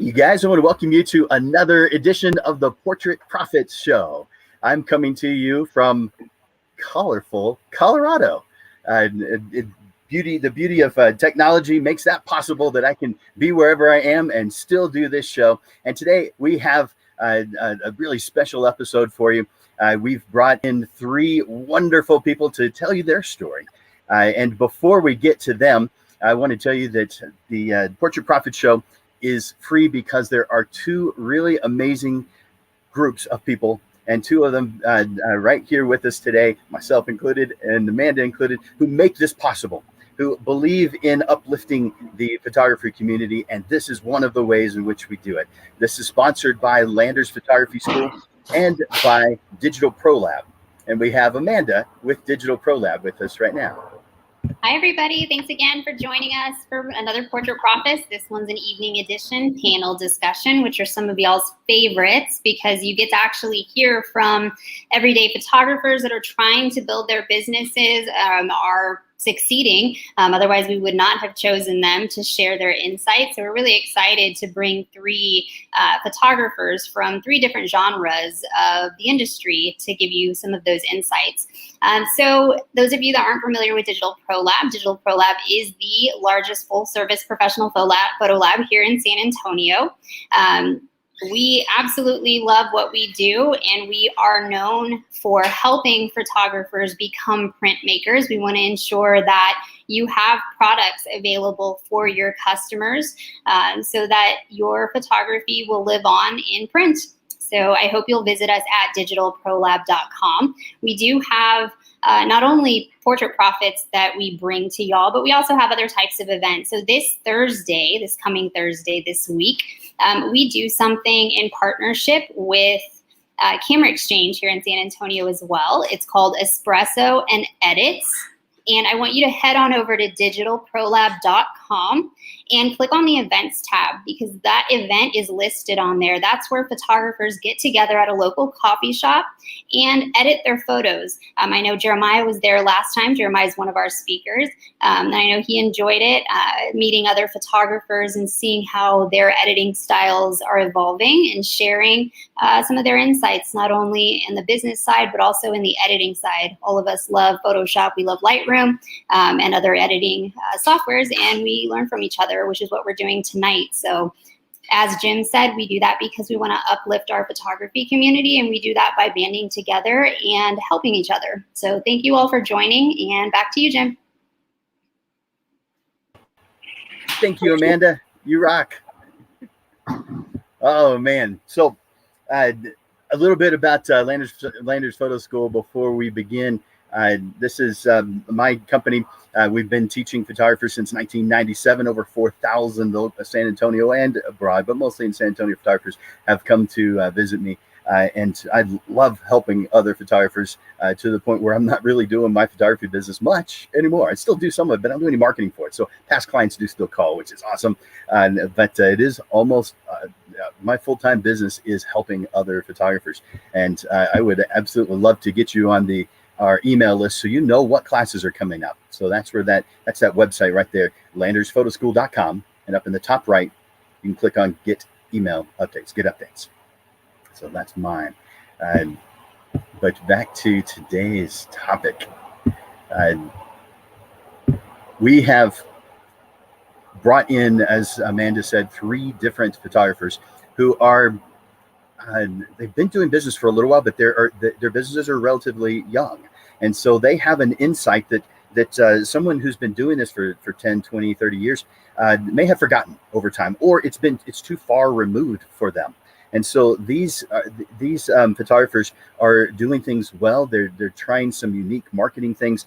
You guys, I want to welcome you to another edition of the Portrait Profits Show. I'm coming to you from colorful Colorado. The beauty of technology makes that possible, that I can be wherever I am and still do this show. And today we have a really special episode for you. We've brought in three wonderful people to tell you their story. And before we get to them, I want to tell you that the Portrait Profits Show is free because there are two really amazing groups of people, and two of them right here with us today, myself included and Amanda included, who make this possible, who believe in uplifting the photography community, and this is one of the ways in which we do it. This is sponsored by Landers Photography School and by Digital Pro Lab, and we have Amanda with Digital Pro Lab with us right now. Hi, everybody. Thanks again for joining us for another Portrait Profits. This one's an evening edition panel discussion, which are some of y'all's favorites because you get to actually hear from everyday photographers that are trying to build their businesses, are succeeding. Otherwise, we would not have chosen them to share their insights. So we're really excited to bring three photographers from three different genres of the industry to give you some of those insights. So those of you that aren't familiar with Digital Pro Lab is the largest full-service professional photo lab here in San Antonio. We absolutely love what we do, and we are known for helping photographers become printmakers. We want to ensure that you have products available for your customers so that your photography will live on in print. So I hope you'll visit us at digitalprolab.com. We do have not only Portrait Profits that we bring to y'all, but we also have other types of events. So this coming Thursday this week, we do something in partnership with Camera Exchange here in San Antonio as well. It's called Espresso and Edits. And I want you to head on over to digitalprolab.com and click on the events tab, because that event is listed on there. That's where photographers get together at a local coffee shop and edit their photos. I know Jeremiah was there last time. Jeremiah is one of our speakers. And I know he enjoyed it, meeting other photographers and seeing how their editing styles are evolving and sharing some of their insights, not only in the business side, but also in the editing side. All of us love Photoshop. We love Lightroom and other editing softwares, and we learn from each other, which is what we're doing tonight. So as Jim said, we do that because we want to uplift our photography community, and we do that by banding together and helping each other. So thank you all for joining, and back to you, Jim. Thank you, Amanda. You rock. Oh, man. So a little bit about Landers Photo School before we begin. This is my company. We've been teaching photographers since 1997. Over 4,000 San Antonio and abroad, but mostly in San Antonio, photographers have come to visit me. And I love helping other photographers to the point where I'm not really doing my photography business much anymore. I still do some of it, but I don't do any marketing for it. So past clients do still call, which is awesome. But it is almost my full-time business is helping other photographers. And I would absolutely love to get you on our email list so you know what classes are coming up. So that's where that's that website right there, landersphotoschool.com, and up in the top right you can click on get email updates, get updates. So that's mine. But back to today's topic. We have brought in, as Amanda said, three different photographers who are they've been doing business for a little while, but their businesses are relatively young. And so they have an insight that someone who's been doing this for 10, 20, 30 years may have forgotten over time, or it's too far removed for them. And so these photographers are doing things well. They're trying some unique marketing things.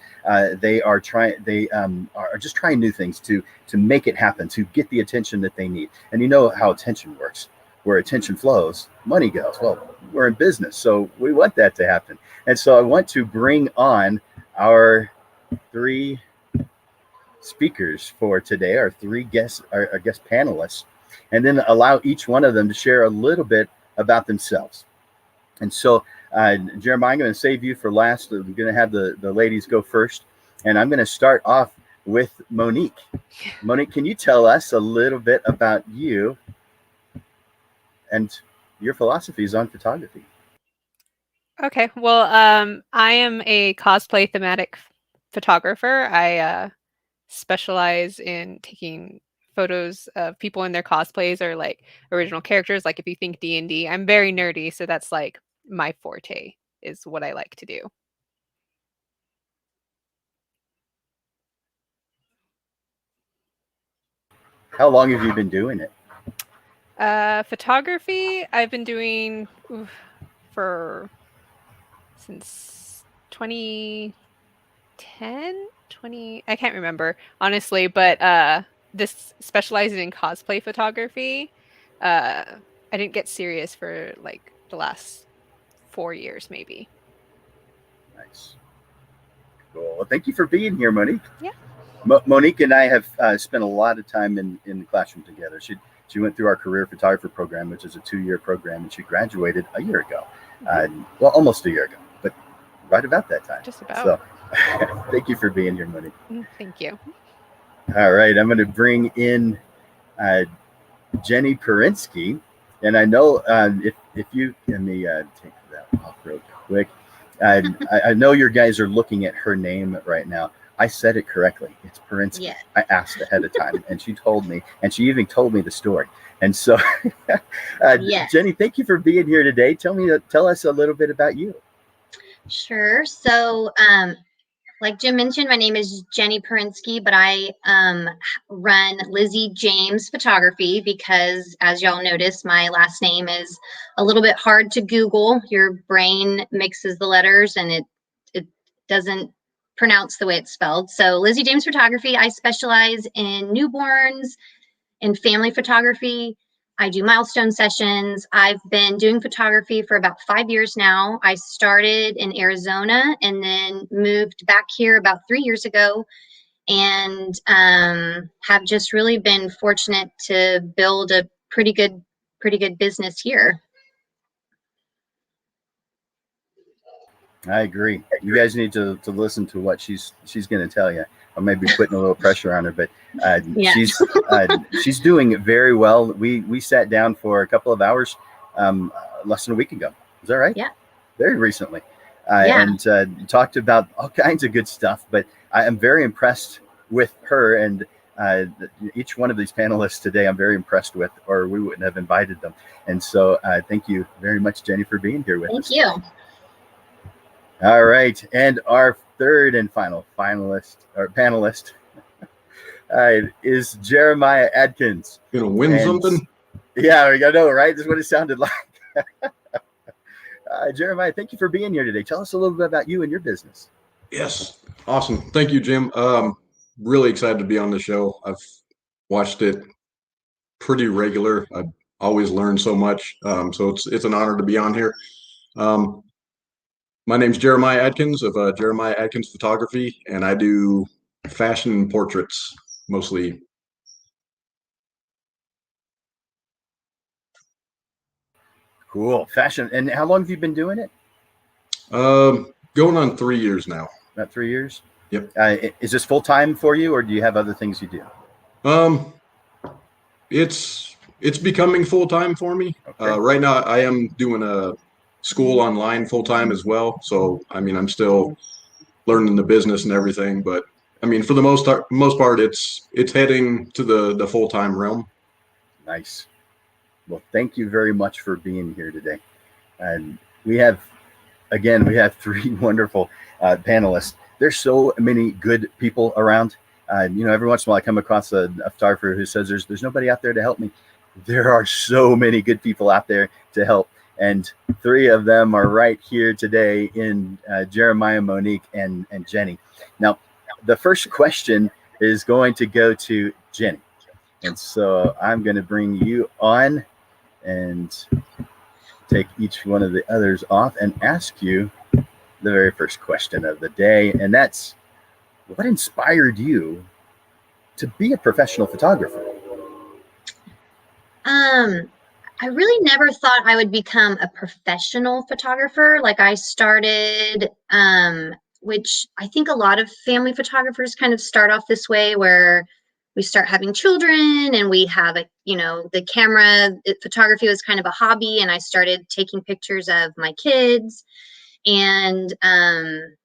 They are just trying new things to make it happen, to get the attention that they need. And you know how attention works. Where attention flows, money goes. Well, we're in business, so we want that to happen. And so I want to bring on our three speakers for today, our guest panelists, and then allow each one of them to share a little bit about themselves. And so, Jeremiah, I'm going to save you for last. I'm going to have the ladies go first, and I'm going to start off with Monique. Monique, can you tell us a little bit about you and your philosophies on photography. Okay, well, I am a cosplay thematic photographer. I specialize in taking photos of people in their cosplays or like original characters. Like if you think D&D, I'm very nerdy, so that's like my forte is what I like to do. How long have you been doing it? Photography, I've been doing for since 2010, 20, I can't remember honestly, but this specializes in cosplay photography. I didn't get serious for like the last 4 years maybe. Nice. Cool. Well, thank you for being here, Monique. Yeah. Monique and I have spent a lot of time in the classroom together. She went through our career photographer program, which is a 2-year program, and she graduated a year ago. Well, almost a year ago, but right about that time. Just about. So thank you for being here, Monique. Thank you. All right. I'm going to bring in Jenny Perinsky. And I know if you, let me take that off real quick. I know your guys are looking at her name right now. I said it correctly. It's Perinsky. Yeah. I asked ahead of time, and she told me, and she even told me the story. And so, Yes. Jenny, thank you for being here today. Tell us a little bit about you. Sure. So, like Jim mentioned, my name is Jenny Perinsky, but I run Lizzie James Photography because, as y'all notice, my last name is a little bit hard to Google. Your brain mixes the letters and it doesn't pronounce the way it's spelled. So Lizzie James Photography, I specialize in newborns and family photography. I do milestone sessions. I've been doing photography for about 5 years now. I started in Arizona and then moved back here about 3 years ago, and have just really been fortunate to build a pretty good business here. I agree. You guys need to listen to what she's going to tell you. I may be putting a little pressure on her, but Yeah. she's doing very well. We sat down for a couple of hours less than a week ago. Is that right? Yeah. Very recently, Yeah. and talked about all kinds of good stuff. But I am very impressed with her and each one of these panelists today. I'm very impressed with, or we wouldn't have invited them. And so, thank you very much, Jenny, for being here with us. Thank you. All right, and our third and final finalist or panelist is Jeremiah Adkins. Gonna win something? Yeah, I know, right? This is what it sounded like. Jeremiah, thank you for being here today. Tell us a little bit about you and your business. Yes, awesome. Thank you, Jim. Really excited to be on the show. I've watched it pretty regular. I always learn so much, so it's an honor to be on here. My name's Jeremiah Adkins of Jeremiah Adkins Photography, and I do fashion portraits mostly. Cool. Fashion. And how long have you been doing it? Going on 3 years now. About 3 years? Yep. Is this full time for you, or do you have other things you do? It's becoming full time for me. Okay. Right now, I am doing a school online full time as well. So, I mean, I'm still learning the business and everything, but I mean, for the most part, it's heading to the full time realm. Nice. Well, thank you very much for being here today. And we have three wonderful panelists. There's so many good people around. Every once in a while I come across a photographer who says there's nobody out there to help me. There are so many good people out there to help. And three of them are right here today in Jeremiah, Monique, and Jenny. Now, the first question is going to go to Jenny. And so I'm going to bring you on and take each one of the others off and ask you the very first question of the day. And that's, what inspired you to be a professional photographer? I really never thought I would become a professional photographer. Like I started, which I think a lot of family photographers kind of start off this way, where we start having children and we have the camera, photography was kind of a hobby, and I started taking pictures of my kids. And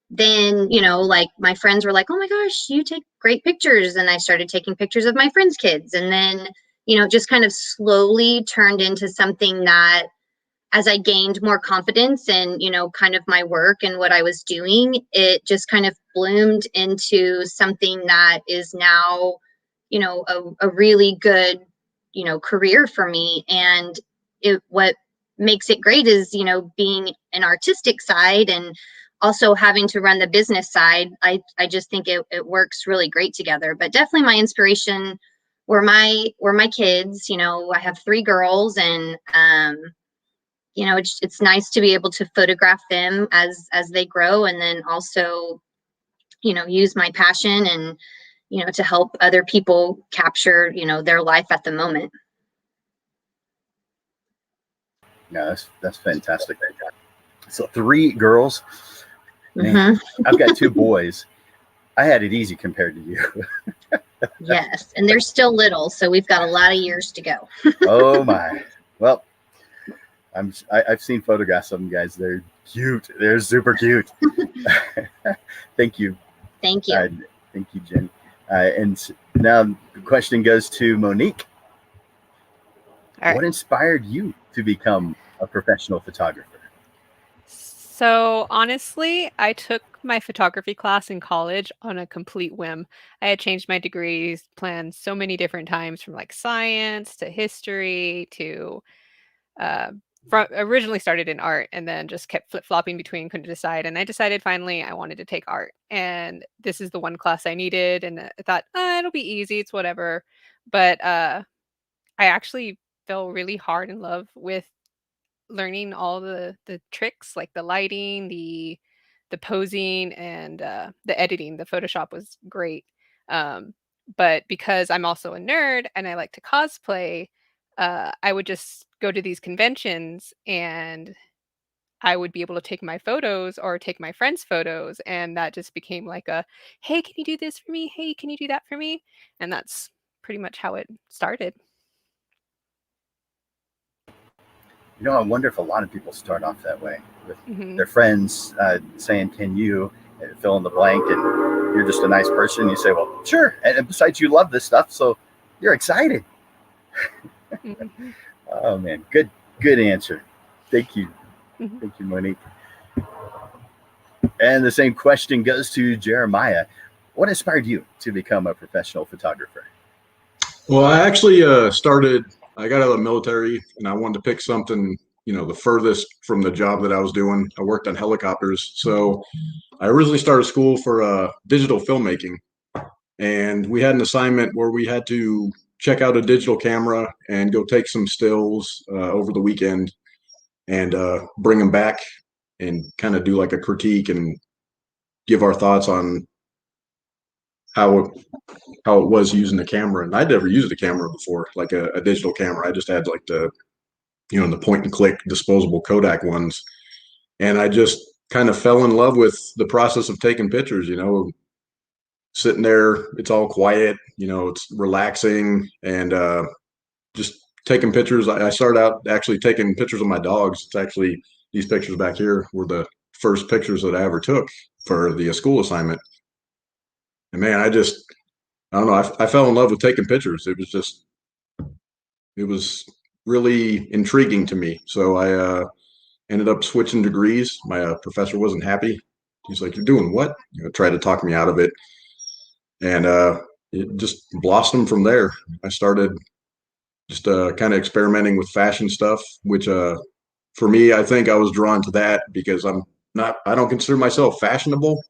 then, like my friends were like, oh my gosh, you take great pictures. And I started taking pictures of my friends' kids. And then, just kind of slowly turned into something that, as I gained more confidence in, kind of my work and what I was doing, it just kind of bloomed into something that is now, a really good, career for me. And what makes it great is, being an artistic side and also having to run the business side. I just think it works really great together. But definitely my inspiration were my kids. I have 3 girls, and it's nice to be able to photograph them as they grow, and then also, use my passion and, to help other people capture, their life at the moment. Yeah, that's fantastic. So 3 girls. Man, Mm-hmm. I've got 2 boys. I had it easy compared to you. Yes, and they're still little, so we've got a lot of years to go. Oh my. Well, I've seen photographs of them, guys. They're cute. They're super cute. Thank you. Thank you. Thank you, Jen. And now the question goes to Monique. All right. What inspired you to become a professional photographer? So honestly, I took my photography class in college on a complete whim. I had changed my degrees plans so many different times, from like science to history to uh, originally started in art and then just kept flip-flopping between, couldn't decide. And I decided finally I wanted to take art. And this is the one class I needed. And I thought, it'll be easy. It's whatever. But I actually fell really hard in love with learning all the tricks, like the lighting, the posing, and the editing. The Photoshop was great. Um, but because I'm also a nerd and I like to cosplay, I would just go to these conventions and I would be able to take my photos or take my friends' photos, and that just became like a, "Hey, can you do this for me? Hey, can you do that for me?" And that's pretty much how it started. I wonder if a lot of people start off that way with Mhm. their friends saying, "Can you fill in the blank?" And you're just a nice person. You say, "Well, sure." And besides, you love this stuff, so you're excited. Mhm. Oh man, good answer. Thank you, Mhm. thank you, Monique. And the same question goes to Jeremiah. What inspired you to become a professional photographer? Well, I actually I got out of the military and I wanted to pick something, the furthest from the job that I was doing. I worked on helicopters. So I originally started school for digital filmmaking. And we had an assignment where we had to check out a digital camera and go take some stills over the weekend and bring them back and kind of do like a critique and give our thoughts on how how it was using the camera. And I'd never used a camera before, like a digital camera. I just had like the point and click disposable Kodak ones. And I just kind of fell in love with the process of taking pictures, sitting there, it's all quiet, it's relaxing, and just taking pictures. I started out actually taking pictures of my dogs. It's actually, these pictures back here were the first pictures that I ever took for the school assignment. And man, I don't know, I fell in love with taking pictures. It was really intriguing to me. So I ended up switching degrees. My professor wasn't happy. He's like, "You're doing what?" Tried to talk me out of it. And it just blossomed from there. I started just kind of experimenting with fashion stuff, which for me, I think I was drawn to that because I don't consider myself fashionable.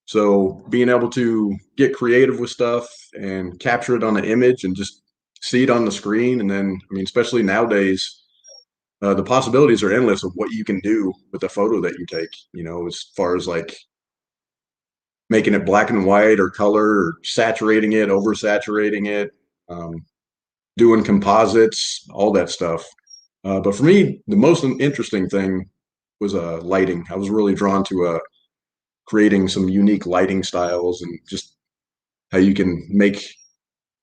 So being able to get creative with stuff and capture it on an image and just see it on the screen. And then, I mean, especially nowadays, the possibilities are endless of what you can do with a photo that you take, as far as like making it black and white or color or saturating it, oversaturating it, um, doing composites, all that stuff. But for me, the most interesting thing was lighting. I was really drawn to creating some unique lighting styles and just how you can make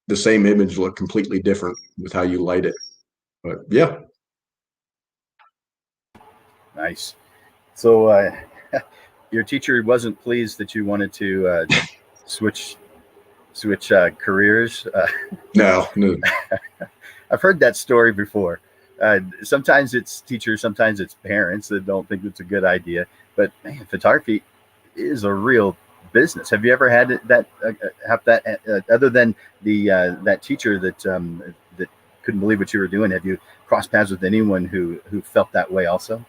the same image look completely different with how you light it. But yeah. Nice. So your teacher wasn't pleased that you wanted to switch careers. No. I've heard that story before. Sometimes it's teachers, sometimes it's parents that don't think it's a good idea. But man, photography is a real business. Have you ever had that other than the that teacher that that couldn't believe what you were doing? Have you crossed paths with anyone who felt that way also?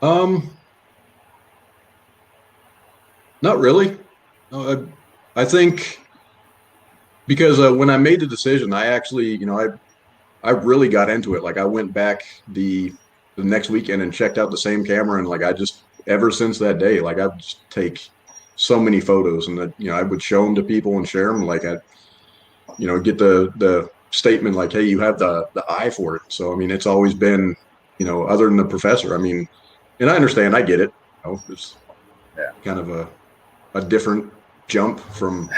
Not really. No, I think because when I made the decision, I actually, I really got into it. Like I went back the next weekend and checked out the same camera, and like I just ever since that day, like I just take so many photos, and that I would show them to people and share them. Like I, get the statement like, hey, you have the eye for it. So I mean, it's always been, other than the professor. I mean, and I understand, I get it. It's kind of a different jump from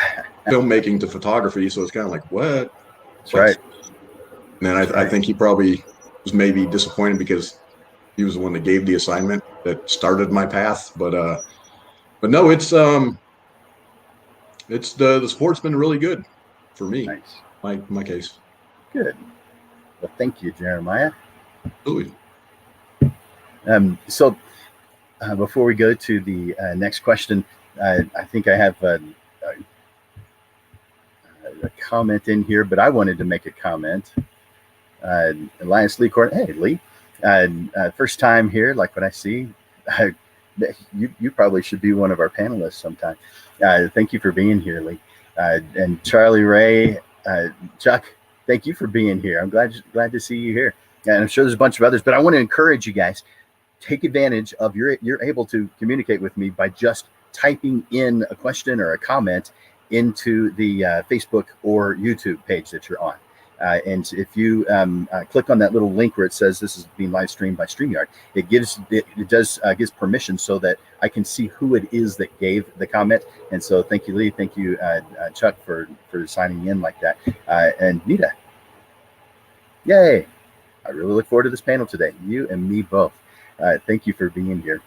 filmmaking to photography. So it's kind of like, what? That's right. And then I think he probably was maybe disappointed because he was the one that gave the assignment that started my path. But no, it's the sport's been really good for me. Nice. My case. Good. Well, thank you, Jeremiah. Absolutely. So before we go to the next question, I think I have a comment in here, but I wanted to make a comment. Elias Lee Court. Hey, Lee. First time here, like what I see. You probably should be one of our panelists sometime. Thank you for being here, Lee. And Charlie Ray, Chuck, thank you for being here. I'm glad to see you here. And I'm sure there's a bunch of others, but I want to encourage you guys, take advantage of you're able to communicate with me by just typing in a question or a comment into the Facebook or YouTube page that you're on. And if you click on that little link where it says this is being live streamed by StreamYard, it gives permission so that I can see who it is that gave the comment. And so thank you, Lee. Thank you, Chuck, for signing in like that. And Nita, yay. I really look forward to this panel today. You and me both. Thank you for being here.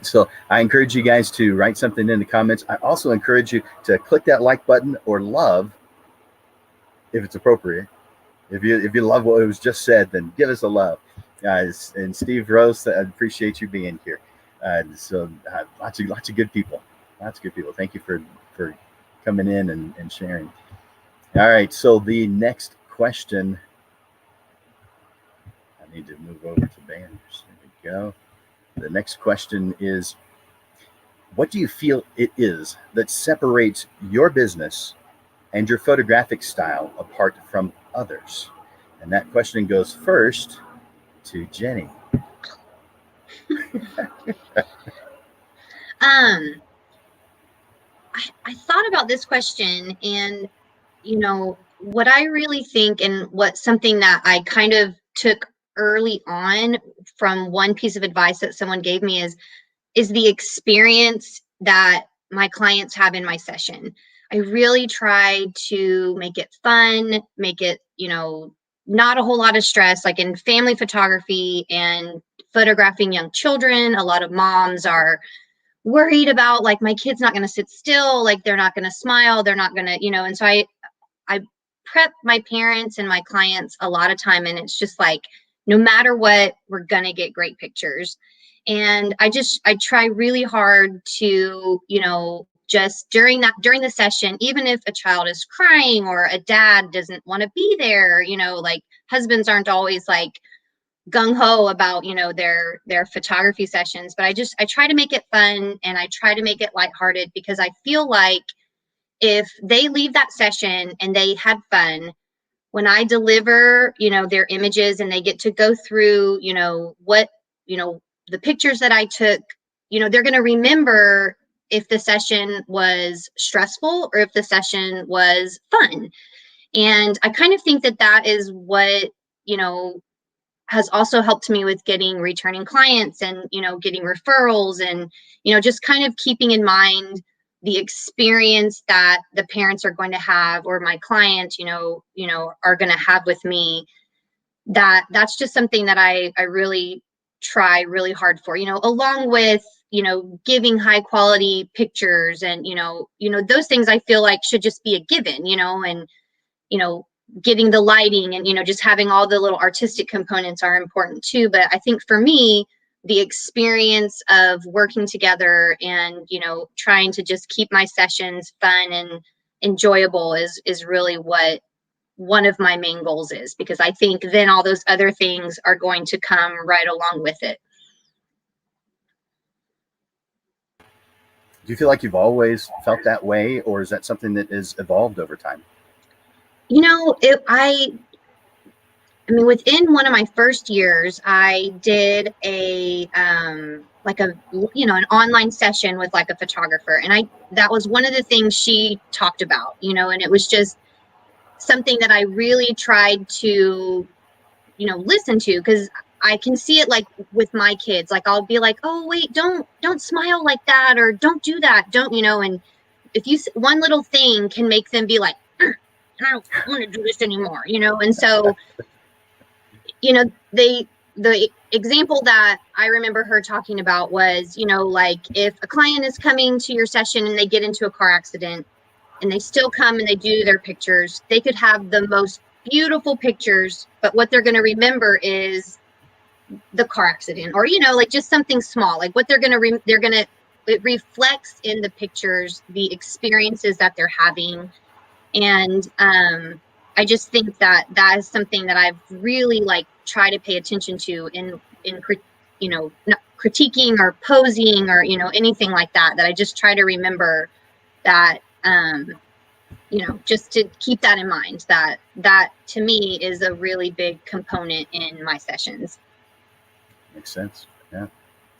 So I encourage you guys to write something in the comments. I also encourage you to click that like button or love if it's appropriate. If you love what was just said, then give us a love. And Steve Rose, I appreciate you being here. So lots of good people. Lots of good people. Thank you for coming in and sharing. All right. So the next question. I need to move over to banners. There we go. The next question is, what do you feel it is that separates your business and your photographic style apart from others? And that question goes first to Jenny. I thought about this question, and what I really think, and what something that I kind of took early on from one piece of advice that someone gave me is the experience that my clients have in my session. I really try to make it fun, make it, not a whole lot of stress. Like in family photography and photographing young children, a lot of moms are worried about, like, my kid's not going to sit still, like they're not going to smile, they're not going to, and so I prep my parents and my clients a lot of time, and it's just like, no matter what, we're going to get great pictures. And I try really hard to, just during the session, even if a child is crying or a dad doesn't want to be there, like husbands aren't always like gung-ho about, their photography sessions, but I try to make it fun, and I try to make it lighthearted, because I feel like if they leave that session and they had fun, when I deliver, their images, and they get to go through, what, the pictures that I took, they're going to remember if the session was stressful or if the session was fun. And I kind of think that is what, has also helped me with getting returning clients and, getting referrals, and, just kind of keeping in mind the experience that the parents are going to have, or my clients, are going to have with me, that's just something that I really try really hard for, along with, giving high quality pictures, and, those things I feel like should just be a given, and, getting the lighting, and, just having all the little artistic components are important too. But I think for me, the experience of working together and, trying to just keep my sessions fun and enjoyable is really what one of my main goals is, because I think then all those other things are going to come right along with it. Do you feel like you've always felt that way, or is that something that has evolved over time? I mean, within one of my first years, I did an online session with like a photographer, and that was one of the things she talked about, and it was just something that I really tried to, listen to, because I can see it like with my kids. Like I'll be like, oh wait, don't smile like that, or don't do that, don't, and if one little thing can make them be like, I don't want to do this anymore, and so the example that I remember her talking about was, like if a client is coming to your session and they get into a car accident and they still come and they do their pictures, they could have the most beautiful pictures, but what they're going to remember is the car accident, or, like just something small, like what it reflects in the pictures, the experiences that they're having. And, I just think that is something that I've really like try to pay attention to in not critiquing or posing or, anything like that, that I just try to remember that, just to keep that in mind, that to me is a really big component in my sessions. Makes sense. Yeah.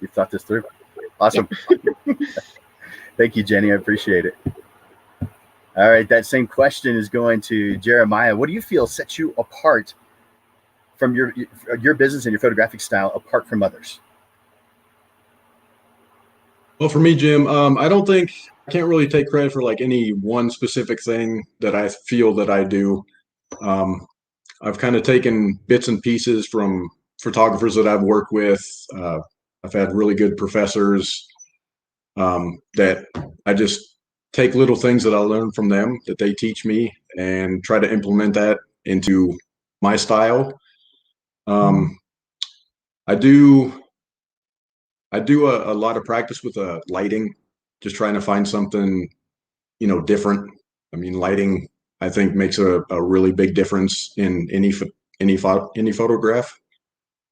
You've thought this through. Awesome. Yeah. Thank you, Jenny. I appreciate it. All right. That same question is going to Jeremiah. What do you feel sets you apart from your business and your photographic style apart from others? Well, for me, Jim, I can't really take credit for like any one specific thing that I feel that I do. I've kind of taken bits and pieces from photographers that I've worked with. I've had really good professors that I just take little things that I learn from them that they teach me and try to implement that into my style. I do a lot of practice with lighting, just trying to find something, different. I mean, lighting, I think, makes a really big difference in any photograph.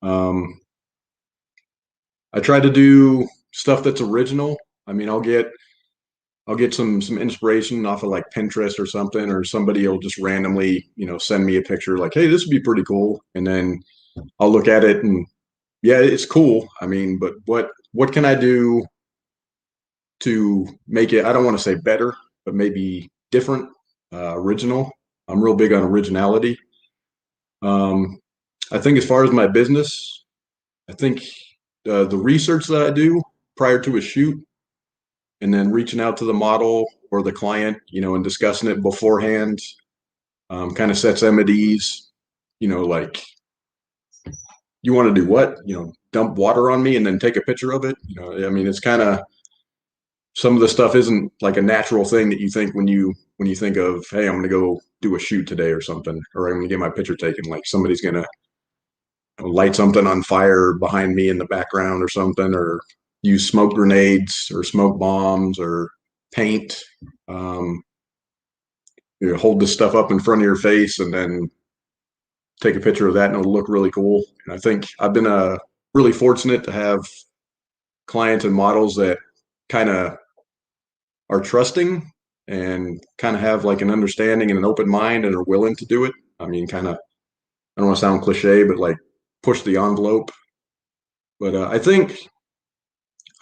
I try to do stuff that's original. I mean, I'll get some inspiration off of like Pinterest or something, or somebody will just randomly, send me a picture like, hey, this would be pretty cool. And then I'll look at it and yeah, it's cool. I mean, but what can I do to make it, I don't want to say better, but maybe different, original. I'm real big on originality. I think as far as my business, I think the research that I do prior to a shoot, and then reaching out to the model or the client, and discussing it beforehand, kind of sets them at ease. Like, you want to do what? Dump water on me and then take a picture of it. I mean, it's kind of, some of the stuff isn't like a natural thing that you think when you think of, hey, I'm going to go do a shoot today or something, or I'm going to get my picture taken. Like somebody's going to light something on fire behind me in the background or something, or use smoke grenades or smoke bombs or paint. Hold this stuff up in front of your face and then take a picture of that, and it'll look really cool. And I think I've been really fortunate to have clients and models that kind of are trusting and kind of have like an understanding and an open mind and are willing to do it. I mean, kind of, I don't want to sound cliche, but like push the envelope. But I think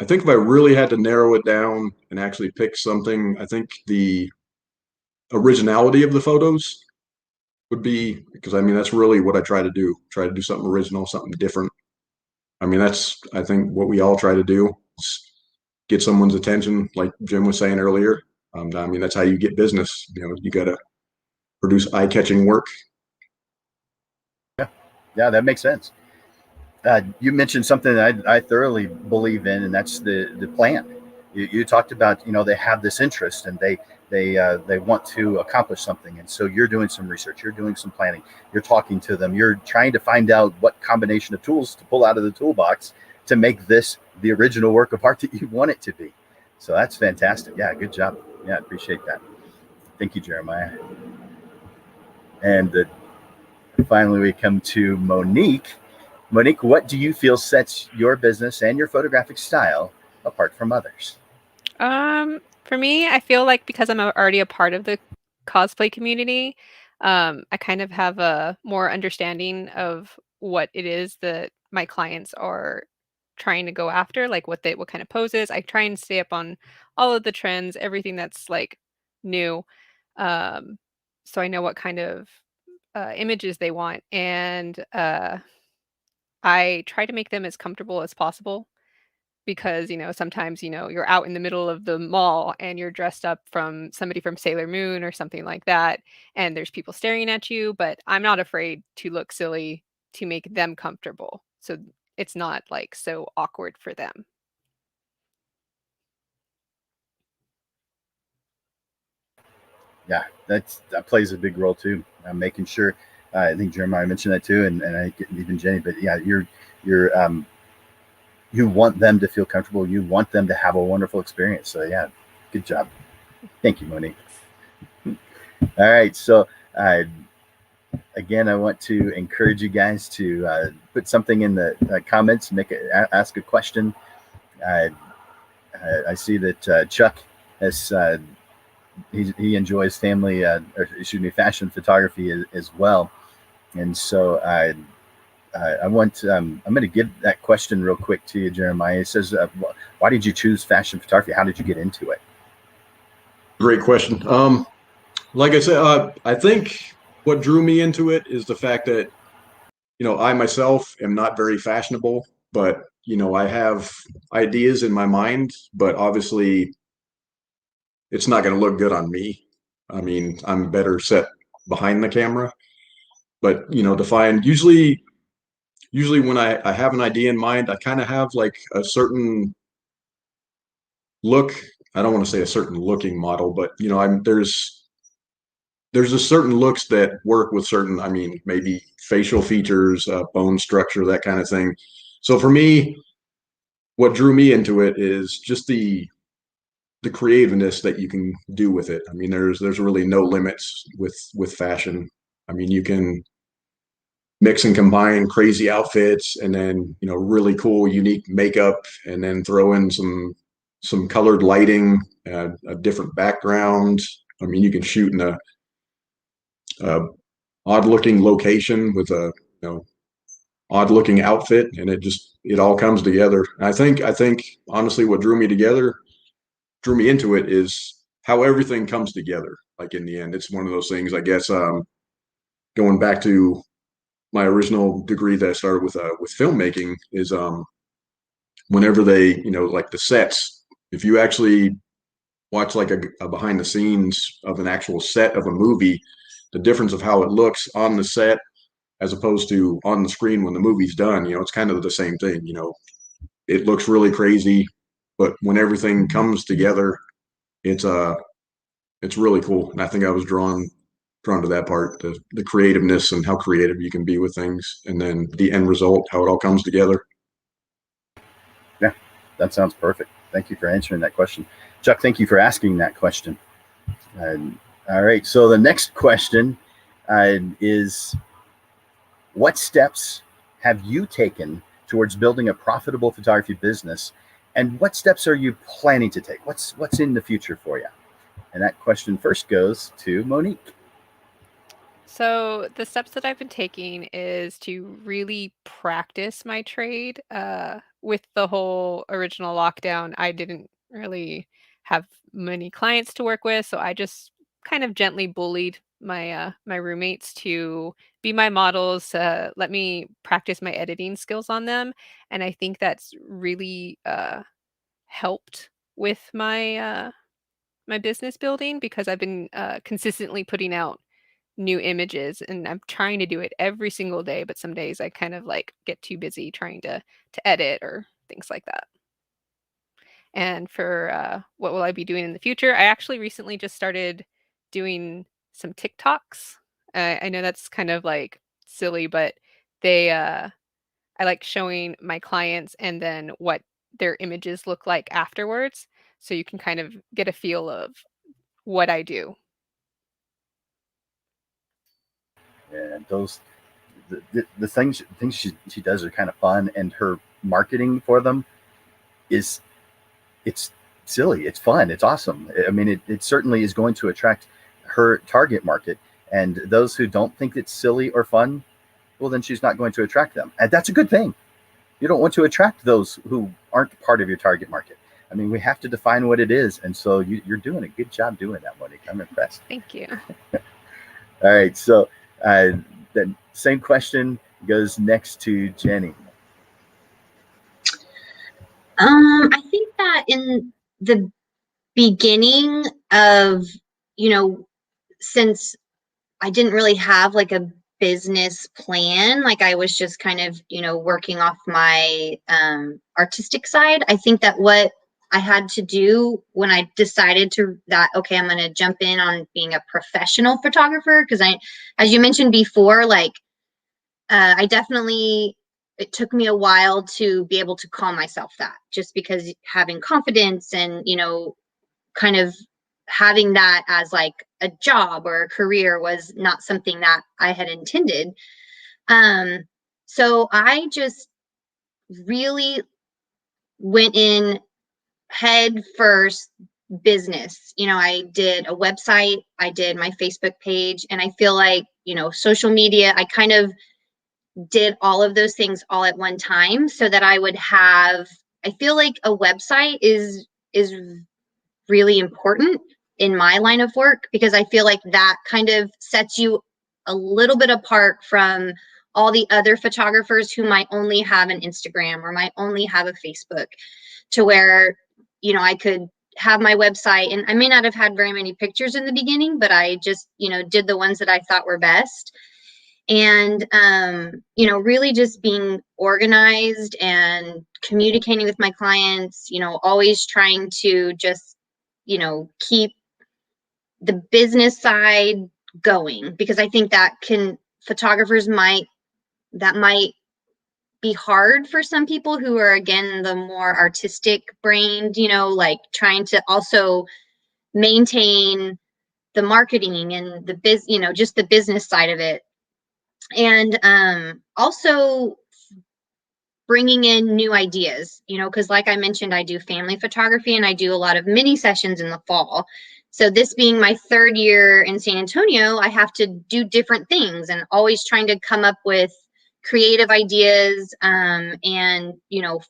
if I really had to narrow it down and actually pick something, I think the originality of the photos would be, because I mean, that's really what I try to do. Try to do something original, something different. I mean, that's, I think, what we all try to do. get someone's attention, like Jim was saying earlier. I mean, that's how you get business. You got to produce eye-catching work. Yeah, that makes sense. You mentioned something that I thoroughly believe in, and that's the plan. You talked about, they have this interest and they want to accomplish something, and so you're doing some research, you're doing some planning, you're talking to them, you're trying to find out what combination of tools to pull out of the toolbox to make this the original work of art that you want it to be. So that's fantastic. Yeah, good job. Yeah, I appreciate that. Thank you, Jeremiah. And finally, we come to Monique. Monique, what do you feel sets your business and your photographic style apart from others? For me, I feel like because I'm already a part of the cosplay community, I kind of have a more understanding of what it is that my clients are trying to go after, like what kind of poses. I try and stay up on all of the trends, everything that's like new. Um, so I know what kind of images they want, and I try to make them as comfortable as possible because, sometimes, you're out in the middle of the mall and you're dressed up from somebody from Sailor Moon or something like that, and there's people staring at you, but I'm not afraid to look silly to make them comfortable. So it's not like so awkward for them. Yeah, that plays a big role too. Making sure. I think Jeremiah mentioned that too, and I even Jenny. But yeah, you're you want them to feel comfortable. You want them to have a wonderful experience. So yeah, good job. Thank you, Monique. All right, so uh, again, I want to encourage you guys to put something in the comments, ask a question. Uh, I see that Chuck has he enjoys fashion photography as well, and so I want I'm going to give that question real quick to you, Jeremiah. It says, "Why did you choose fashion photography? How did you get into it?" Great question. Like I said, I think what drew me into it is the fact that, I myself am not very fashionable, but, I have ideas in my mind, but obviously it's not going to look good on me. I mean, I'm better set behind the camera, but, to find usually when I have an idea in mind, I kind of have like a certain look. I don't want to say a certain looking model, but, there's a certain looks that work with certain, I mean, maybe facial features, bone structure, that kind of thing. So for me, what drew me into it is just the creativeness that you can do with it. I mean, there's really no limits with fashion. I mean, you can mix and combine crazy outfits and then, really cool, unique makeup, and then throw in some colored lighting, a different background. I mean, you can shoot in a odd looking location with a odd looking outfit, and it all comes together. And I think honestly what drew me into it is how everything comes together. Like in the end, it's one of those things, I guess. Going back to my original degree that I started with filmmaking is whenever they, like the sets, if you actually watch like a behind the scenes of an actual set of a movie, the difference of how it looks on the set as opposed to on the screen when the movie's done, it's kind of the same thing. It looks really crazy, but when everything comes together, it's it's really cool. And I think I was drawn to that part, the creativeness and how creative you can be with things, and then the end result, how it all comes together. Yeah, that sounds perfect. Thank you for answering that question, Chuck. Thank you for asking that question. All right, so the next question is, what steps have you taken towards building a profitable photography business, and what steps are you planning to take? What's in the future for you? And that question first goes to Monique. So the steps that I've been taking is to really practice my trade. With the whole original lockdown, I didn't really have many clients to work with, so I just kind of gently bullied my roommates to be my models, let me practice my editing skills on them, and I think that's really helped with my my business building, because I've been consistently putting out new images, and I'm trying to do it every single day, but some days I kind of like get too busy trying to edit or things like that. And for what will I be doing in the future, I actually recently just started doing some TikToks. I know that's kind of like silly, but they I like showing my clients and then what their images look like afterwards, so you can kind of get a feel of what I do. And those the things she does are kind of fun, and her marketing for them is it's silly, it's fun, it's awesome. I mean, it certainly is going to attract her target market, and those who don't think it's silly or fun, well, then she's not going to attract them, and that's a good thing. You don't want to attract those who aren't part of your target market. I mean, we have to define what it is, and so you're doing a good job doing that, Monique. I'm impressed. Thank you. All right, so the same question goes next to Jenny. I think that in the beginning of, since I didn't really have like a business plan, like I was just kind of, working off my artistic side. I think that what I had to do when I decided okay, I'm going to jump in on being a professional photographer, because as you mentioned before, like it took me a while to be able to call myself that, just because having confidence and, kind of having that as like a job or a career was not something that I had intended. So I just really went in head first business. I did a website, I did my Facebook page, and I feel like, social media, I kind of did all of those things all at one time, so that I feel like a website is really important in my line of work, because I feel like that kind of sets you a little bit apart from all the other photographers who might only have an Instagram or might only have a Facebook, to where, I could have my website, and I may not have had very many pictures in the beginning, but I just, did the ones that I thought were best. And really just being organized and communicating with my clients, always trying to just, keep the business side going, because I think that photographers might be hard for some people who are, again, the more artistic brained, like trying to also maintain the marketing and just the business side of it. And also bringing in new ideas, because like I mentioned, I do family photography and I do a lot of mini sessions in the fall. So this being my third year in San Antonio, I have to do different things and always trying to come up with creative ideas, and,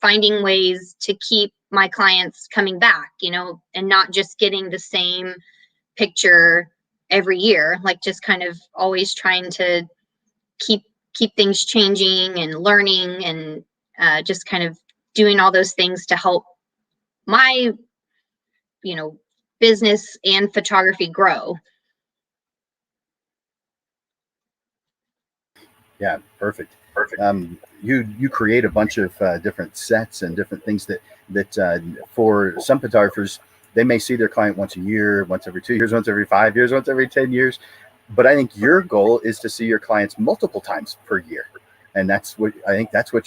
finding ways to keep my clients coming back, and not just getting the same picture every year, like just kind of always trying to keep things changing and learning, and just kind of doing all those things to help my, business and photography grow. Yeah, perfect. You create a bunch of different sets and different things that for some photographers, they may see their client once a year, once every 2 years, once every 5 years, once every 10 years. But I think your goal is to see your clients multiple times per year. And that's what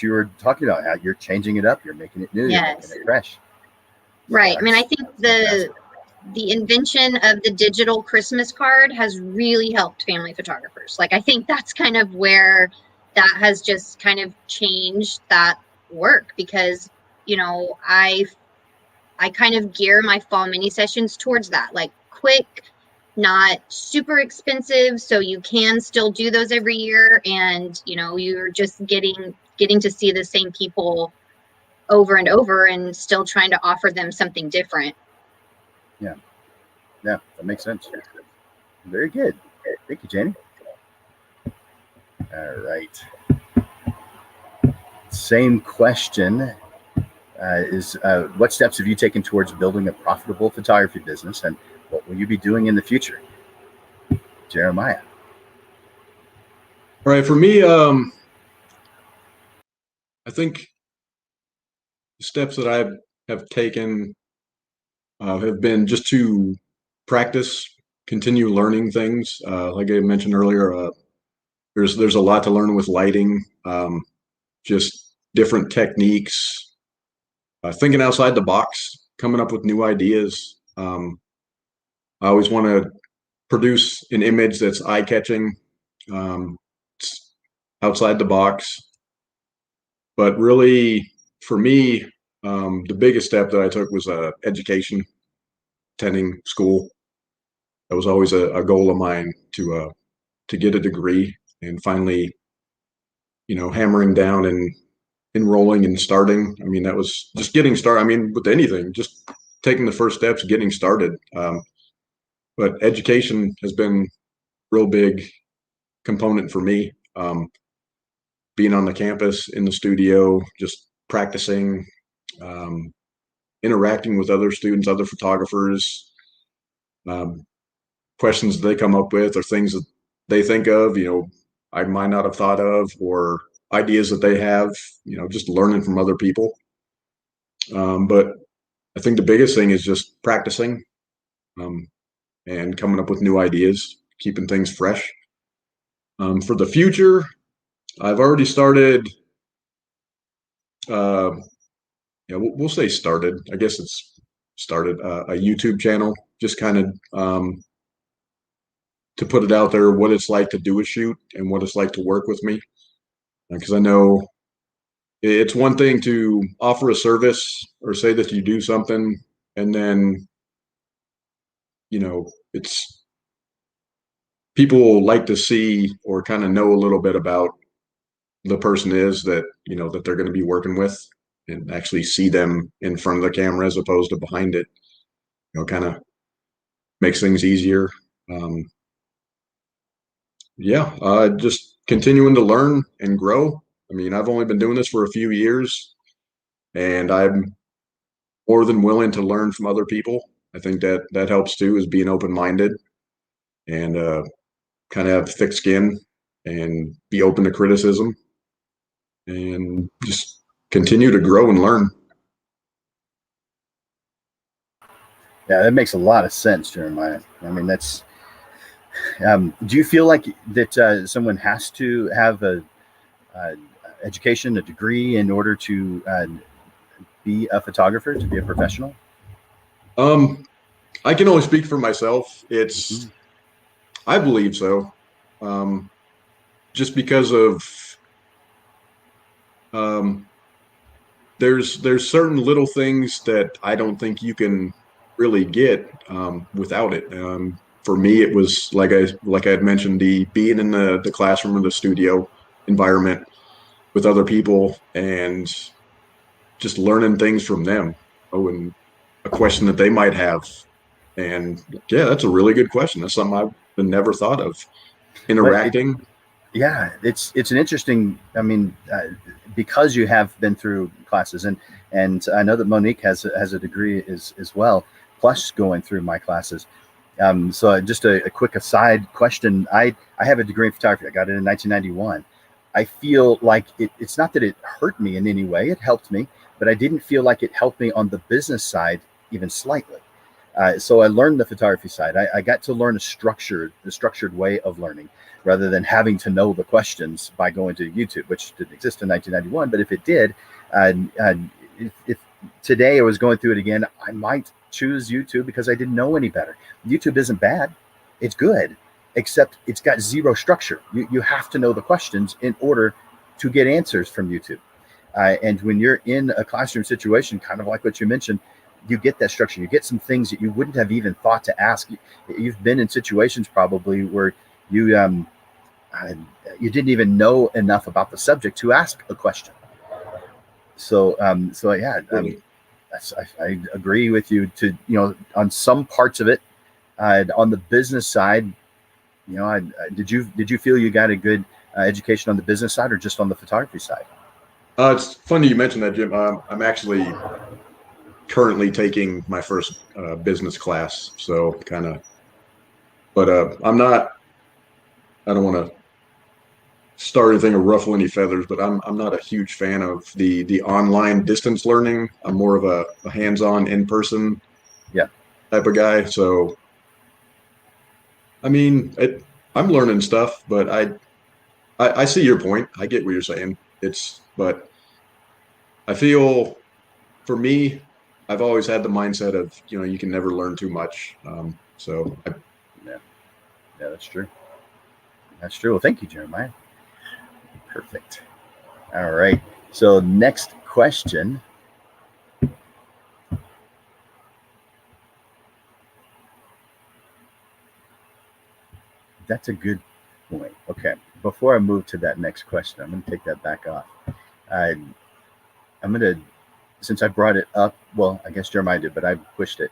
you were talking about. How you're changing it up, you're making it new, Yes. you're making it fresh. Right. I mean, I think the invention of the digital Christmas card has really helped family photographers. Like, I think that's kind of where that has just kind of changed that work, because, I kind of gear my fall mini sessions towards that, like quick, not super expensive, so you can still do those every year, and you're just getting to see the same people over and over, and still trying to offer them something different. Yeah, that makes sense. Very good. Thank you, Jenny. All right. Same question what steps have you taken towards building a profitable photography business, and what will you be doing in the future? Jeremiah. All right, for me, I think the steps that I have taken have been just to practice, continue learning things. Like I mentioned earlier, there's a lot to learn with lighting, just different techniques, thinking outside the box, coming up with new ideas. I always want to produce an image that's eye-catching, um, outside the box. But really, for me, the biggest step that I took was education, attending school. That was always a goal of mine to get a degree, and finally, hammering down and enrolling and starting. I mean, that was just getting started. I mean, with anything, just taking the first steps, getting started. But education has been a real big component for me. Being on the campus, in the studio, just practicing, um, interacting with other students, other photographers, um, questions they come up with, or things that they think of, I might not have thought of, or ideas that they have, just learning from other people. But I think the biggest thing is just practicing, um, and coming up with new ideas, keeping things fresh. For the future, I've already started, uh, yeah, we'll say started. I guess it's started a YouTube channel, just kind of to put it out there, what it's like to do a shoot and what it's like to work with me. Because I know it's one thing to offer a service or say that you do something, and then, it's people like to see or kind of know a little bit about the person is that, that they're going to be working with, and actually see them in front of the camera as opposed to behind it, kind of makes things easier. Um, yeah, just continuing to learn and grow. I mean, I've only been doing this for a few years, and I'm more than willing to learn from other people. I think that helps too, is being open-minded, and kind of have thick skin and be open to criticism, and just continue to grow and learn. Yeah, that makes a lot of sense, Jeremiah. I mean, that's. Do you feel like that someone has to have a education, a degree, in order to be a photographer, to be a professional? I can only speak for myself. Mm-hmm. I believe so. Just because of, um, there's certain little things that I don't think you can really get, without it. For me, it was like I had mentioned, the being in the classroom or the studio environment with other people, and just learning things from them. Oh, and a question that they might have, and yeah, that's a really good question. That's something I've never thought of. But Interacting. yeah, it's an interesting. I mean, because you have been through classes, and I know that Monique has a degree as well, plus going through my classes. So just a quick aside question. I have a degree in photography. I got it in 1991. I feel like it's not that it hurt me in any way. It helped me, but I didn't feel like it helped me on the business side even slightly. So I learned the photography side. I got to learn the structured way of learning, rather than having to know the questions by going to YouTube, which didn't exist in 1991. But if it did, if today I was going through it again, I might choose YouTube because I didn't know any better. YouTube isn't bad. It's good, except it's got zero structure. You have to know the questions in order to get answers from YouTube. And when you're in a classroom situation, kind of like what you mentioned, you get that structure. You get some things that you wouldn't have even thought to ask. You've been in situations probably where you you didn't even know enough about the subject to ask a question. So yeah, I agree with you. To on some parts of it, on the business side, did you feel you got a good education on the business side, or just on the photography side? It's funny you mentioned that, Jim. I'm actually currently taking my first business class, so kind of. But I'm not. I don't want to start anything or ruffle any feathers, but I'm not a huge fan of the online distance learning. I'm more of a hands-on, in-person Yeah. type of guy. So, I mean, I'm learning stuff, but I see your point. I get what you're saying. But I feel for me, I've always had the mindset of, you can never learn too much. Yeah, yeah, that's true. That's true. Well, thank you, Jeremiah. Perfect. All right. So next question. That's a good point. Okay. Before I move to that next question, I'm going to take that back off. I'm going to, since I brought it up, well, I guess Jeremiah did, but I pushed it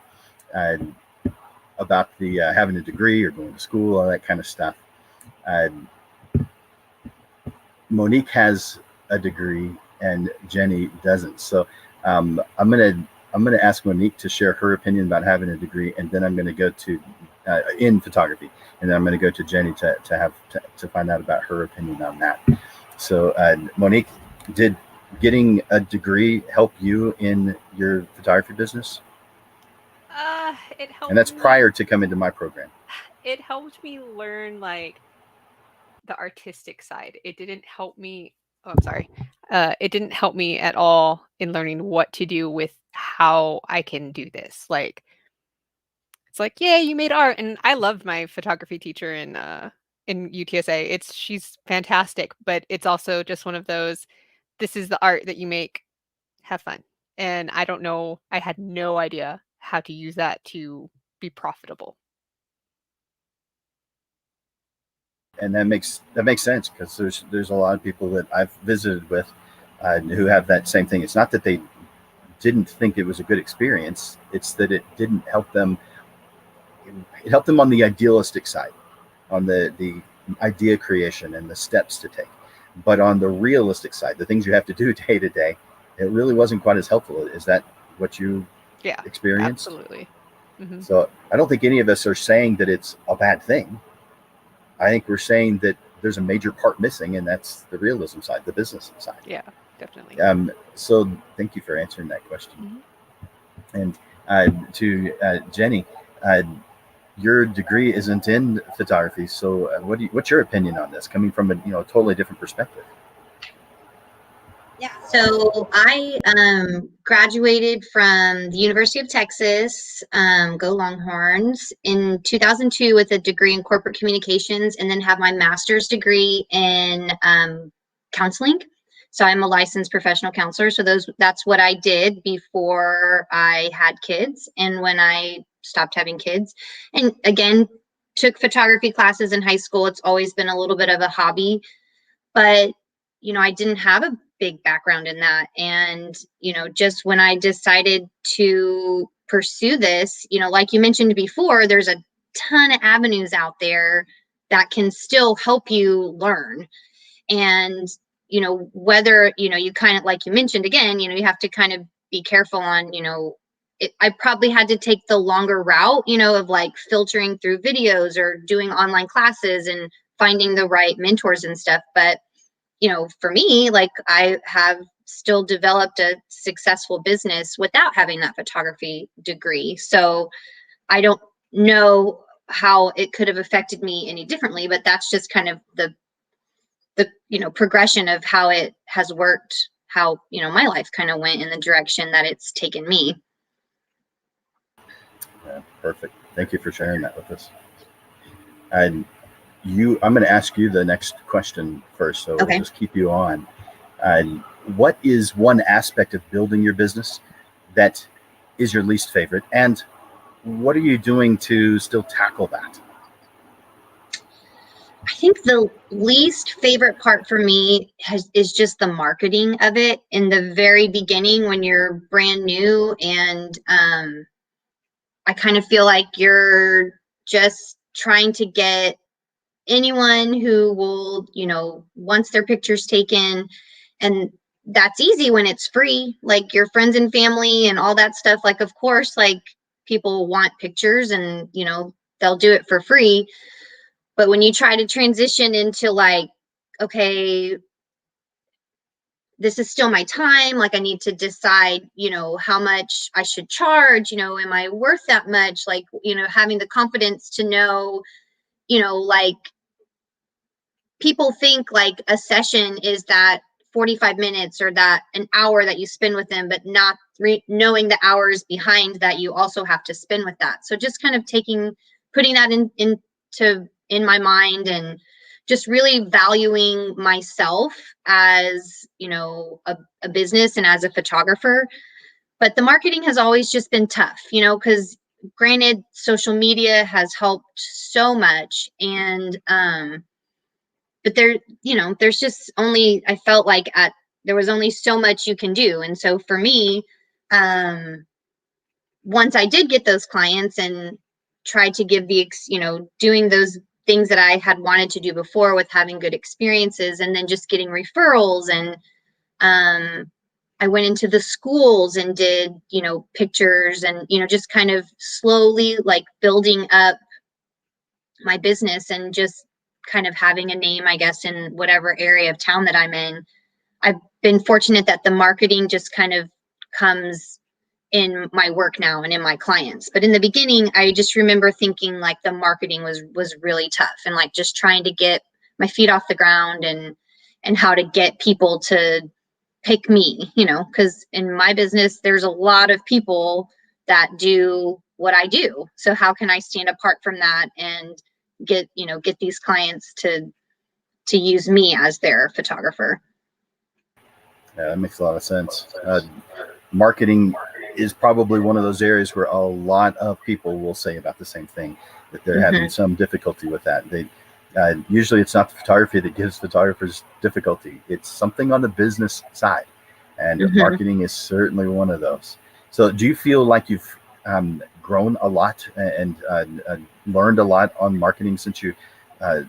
about the having a degree or going to school, all that kind of stuff. Monique has a degree and Jenny doesn't. So I'm gonna ask Monique to share her opinion about having a degree, and then I'm gonna go to in photography, and then I'm gonna go to Jenny to find out about her opinion on that. So Monique, did getting a degree help you in your photography business? It helped. And that's me, prior to coming to my program. It helped me learn like the artistic side. It didn't help me. Oh, I'm sorry. It didn't help me at all in learning what to do with how I can do this. Like, it's like, yeah, you made art, and I loved my photography teacher in UTSA. She's fantastic, but it's also just one of those. This is the art that you make. Have fun. And I don't know. I had no idea how to use that to be profitable. And that makes sense, because there's a lot of people that I've visited with who have that same thing. It's not that they didn't think it was a good experience; it's that it didn't help them. It helped them on the idealistic side, on the idea creation and the steps to take. But on the realistic side, the things you have to do day to day, it really wasn't quite as helpful. Is that what you Yeah, experienced? absolutely. Mm-hmm. So I don't think any of us are saying that it's a bad thing. I think we're saying that there's a major part missing, and that's the realism side, the business side. Yeah, definitely. So thank you for answering that question. Mm-hmm. And to Jenny, your degree isn't in photography, so what's your opinion on this, coming from a totally different perspective? Yeah, so I graduated from the University of Texas, go Longhorns, in 2002 with a degree in corporate communications, and then have my master's degree in counseling. So I'm a licensed professional counselor. So that's what I did before I had kids, and when I stopped having kids. And again, took photography classes in high school. It's always been a little bit of a hobby, but I didn't have a big background in that. And, just when I decided to pursue this, like you mentioned before, there's a ton of avenues out there that can still help you learn. And, whether, you kind of, like you mentioned again, you have to kind of be careful on, I probably had to take the longer route, of like filtering through videos or doing online classes and finding the right mentors and stuff. But for me, like, I have still developed a successful business without having that photography degree. So I don't know how it could have affected me any differently, but that's just kind of the progression of how it has worked, how, my life kind of went in the direction that it's taken me. Yeah, perfect. Thank you for sharing that with us. And I'm going to ask you the next question first, so Okay. We'll just keep you on. What is one aspect of building your business that is your least favorite, and what are you doing to still tackle that? I think the least favorite part for me is just the marketing of it in the very beginning when you're brand new. And I kind of feel like you're just trying to get anyone who will, wants their pictures taken. And that's easy when it's free. Like your friends and family and all that stuff. Like, of course, like people want pictures and, you know, they'll do it for free. But when you try to transition into like, okay, this is still my time. Like I need to decide, you know, how much I should charge, you know, am I worth that much? Like, you know, having the confidence to know, you know, like people think like a session is that 45 minutes or that an hour that you spend with them, but not knowing the hours behind that you also have to spend with that. So just kind of putting that in my mind and just really valuing myself as, you know, a business and as a photographer. But the marketing has always just been tough, you know, because granted, social media has helped so much. And, but there, you know, there's just only, I felt like there was only so much you can do. And so for me, once I did get those clients and tried to give you know, doing those things that I had wanted to do before with having good experiences and then just getting referrals. And I went into the schools and did, you know, pictures and, you know, just kind of slowly like building up my business and just kind of having a name, I guess, in whatever area of town that I'm in. I've been fortunate that the marketing just kind of comes in my work now and in my clients. But in the beginning, I just remember thinking like the marketing was really tough and like just trying to get my feet off the ground and how to get people to pick me, you know, because in my business, there's a lot of people that do what I do. So how can I stand apart from that and get these clients to use me as their photographer? Yeah, that makes a lot of sense. Marketing is probably one of those areas where a lot of people will say about the same thing, that they're having some difficulty with that. They usually it's not the photography that gives photographers difficulty. It's something on the business side, and marketing is certainly one of those. So do you feel like you've grown a lot and learned a lot on marketing since you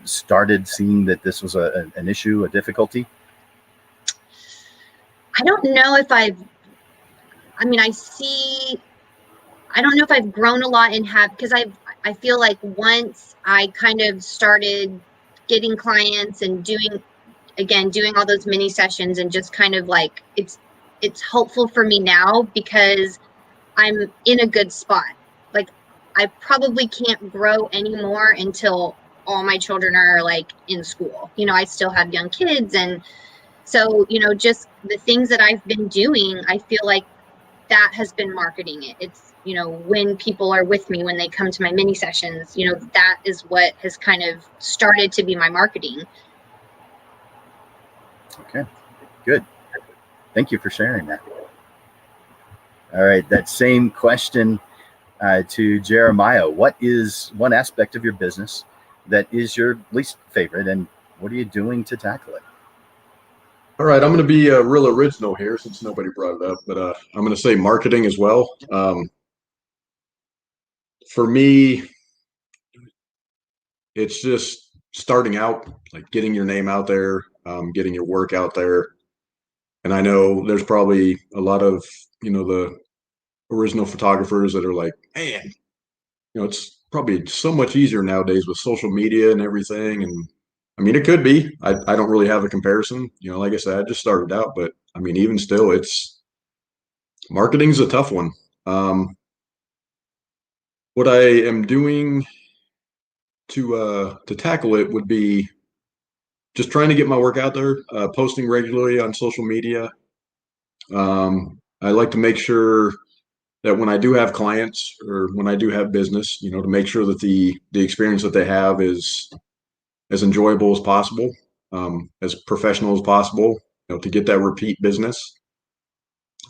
started seeing that this was an issue, a difficulty? I don't know if I don't know if I've grown a lot and because I feel like once I kind of started getting clients and doing all those mini sessions and just kind of like it's helpful for me now because I'm in a good spot. Like I probably can't grow anymore until all my children are like in school. You know, I still have young kids, and so, you know, just the things that I've been doing, I feel like that has been marketing it. It's, you know, when people are with me, when they come to my mini sessions, you know, that is what has kind of started to be my marketing. Okay, good. Thank you for sharing that. All right, that same question to Jeremiah. What is one aspect of your business that is your least favorite, and what are you doing to tackle it? All right, I'm going to be real original here since nobody brought it up, but I'm going to say marketing as well. For me, it's just starting out, like getting your name out there, getting your work out there. And I know there's probably a lot of, you know, the original photographers that are like, man, you know, it's probably so much easier nowadays with social media and everything. And I mean, it could be. I don't really have a comparison. You know, like I said, I just started out, but I mean, even still, marketing's a tough one. What I am doing to tackle it would be just trying to get my work out there, posting regularly on social media. I like to make sure that when I do have clients or when I do have business, you know, to make sure that the experience that they have is as enjoyable as possible, as professional as possible, you know, to get that repeat business.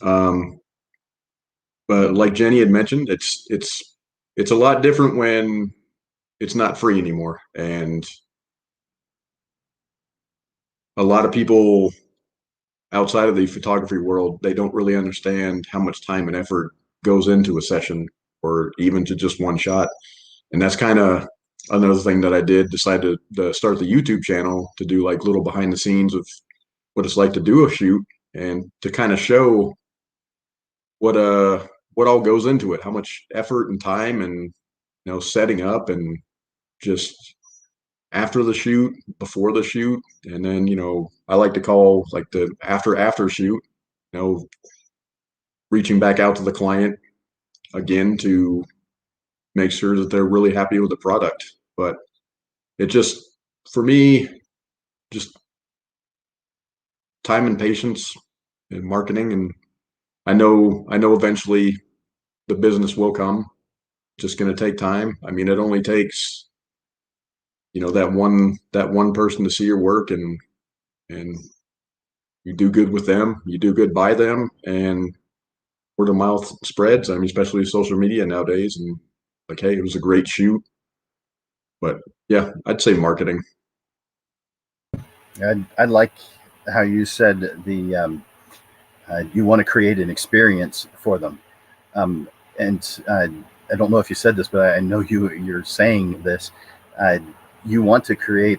But like Jenny had mentioned, it's a lot different when it's not free anymore, and a lot of people outside of the photography world, they don't really understand how much time and effort goes into a session or even to just one shot. And that's kind of another thing that I decided to start the YouTube channel to do like little behind the scenes of what it's like to do a shoot. and to kind of show what all goes into it, how much effort and time and setting up and just after the shoot, before the shoot, and then I like to call like the after shoot, reaching back out to the client again to make sure that they're really happy with the product. But it just, for me, just time and patience and marketing, and I know eventually the business will come. Just going to take time. I mean, it only takes that one person to see your work, and you do good with them, you do good by them, and word of mouth spreads. I mean, especially social media nowadays, and like, hey, it was a great shoot. But yeah, I'd say marketing. I like how you said you want to create an experience for them. And I don't know if you said this, but I know you're saying this. You want to create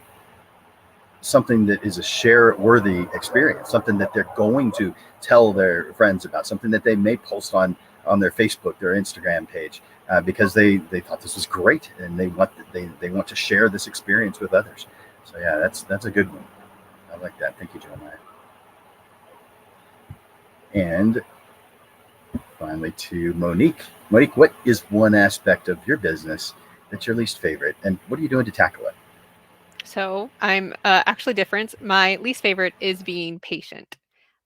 something that is a share-worthy experience, something that they're going to tell their friends about, something that they may post on their Facebook, their Instagram page, because they thought this was great, and they want to share this experience with others. So yeah, that's a good one. I like that. Thank you, Jeremiah. And finally to Monique. Monique, what is one aspect of your business that's your least favorite, and what are you doing to tackle it? So I'm actually different. My least favorite is being patient.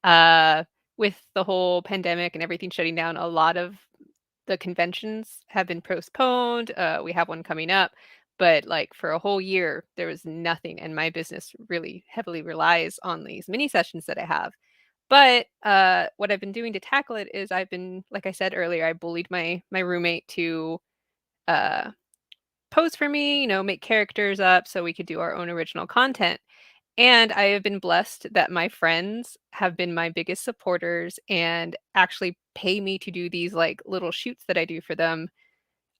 Uh, with the whole pandemic and everything shutting down, a lot of the conventions have been postponed. We have one coming up, but like for a whole year, there was nothing, and my business really heavily relies on these mini sessions that I have. But what I've been doing to tackle it is I've been, like I said earlier, I bullied my roommate to uh, pose for me, make characters up so we could do our own original content. And I have been blessed that my friends have been my biggest supporters and actually pay me to do these like little shoots that I do for them.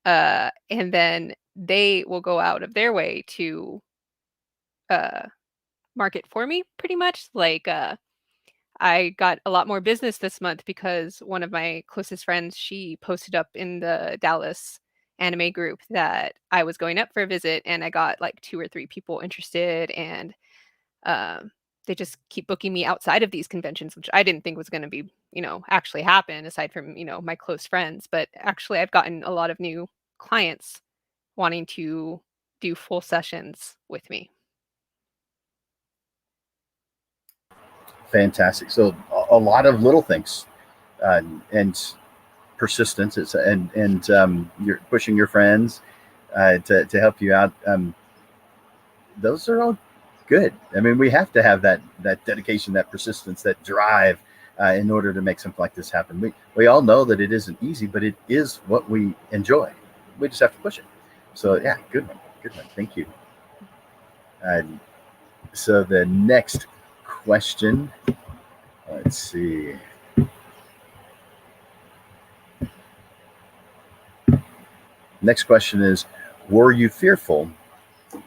And then they will go out of their way to uh, market for me pretty much. Like I got a lot more business this month because one of my closest friends, she posted up in the Dallas anime group that I was going up for a visit, and I got like 2 or 3 people interested, and um, they just keep booking me outside of these conventions, which I didn't think was gonna be, actually happen aside from, my close friends. But actually I've gotten a lot of new clients wanting to do full sessions with me. Fantastic. So a lot of little things, and persistence. And you're pushing your friends to help you out. Those are all good. I mean, we have to have that dedication, that persistence, that drive in order to make something like this happen. We all know that it isn't easy, but it is what we enjoy. We just have to push it. So yeah, good one. Good one. Thank you. Uh, so the next question, let's see. Next question is, were you fearful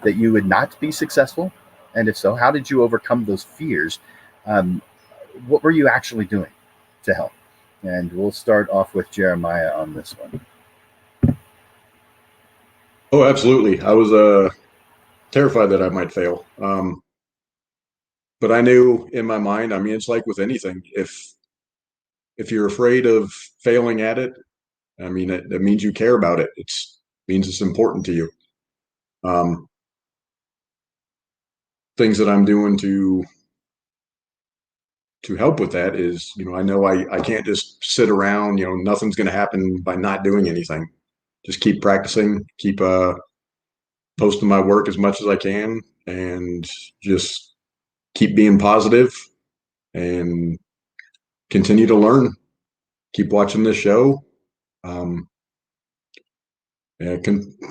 that you would not be successful? And if so, how did you overcome those fears? Um, what were you actually doing to help? And we'll start off with Jeremiah on this one. Oh, absolutely. I was terrified that I might fail. But I knew in my mind, I mean, it's like with anything. If you're afraid of failing at it, I mean, it means you care about it. It's means it's important to you. Um, Things that I'm doing to help with that is, I know I can't just sit around. Nothing's going to happen by not doing anything. Just keep practicing, keep posting my work as much as I can, and just keep being positive and continue to learn. Keep watching this show. And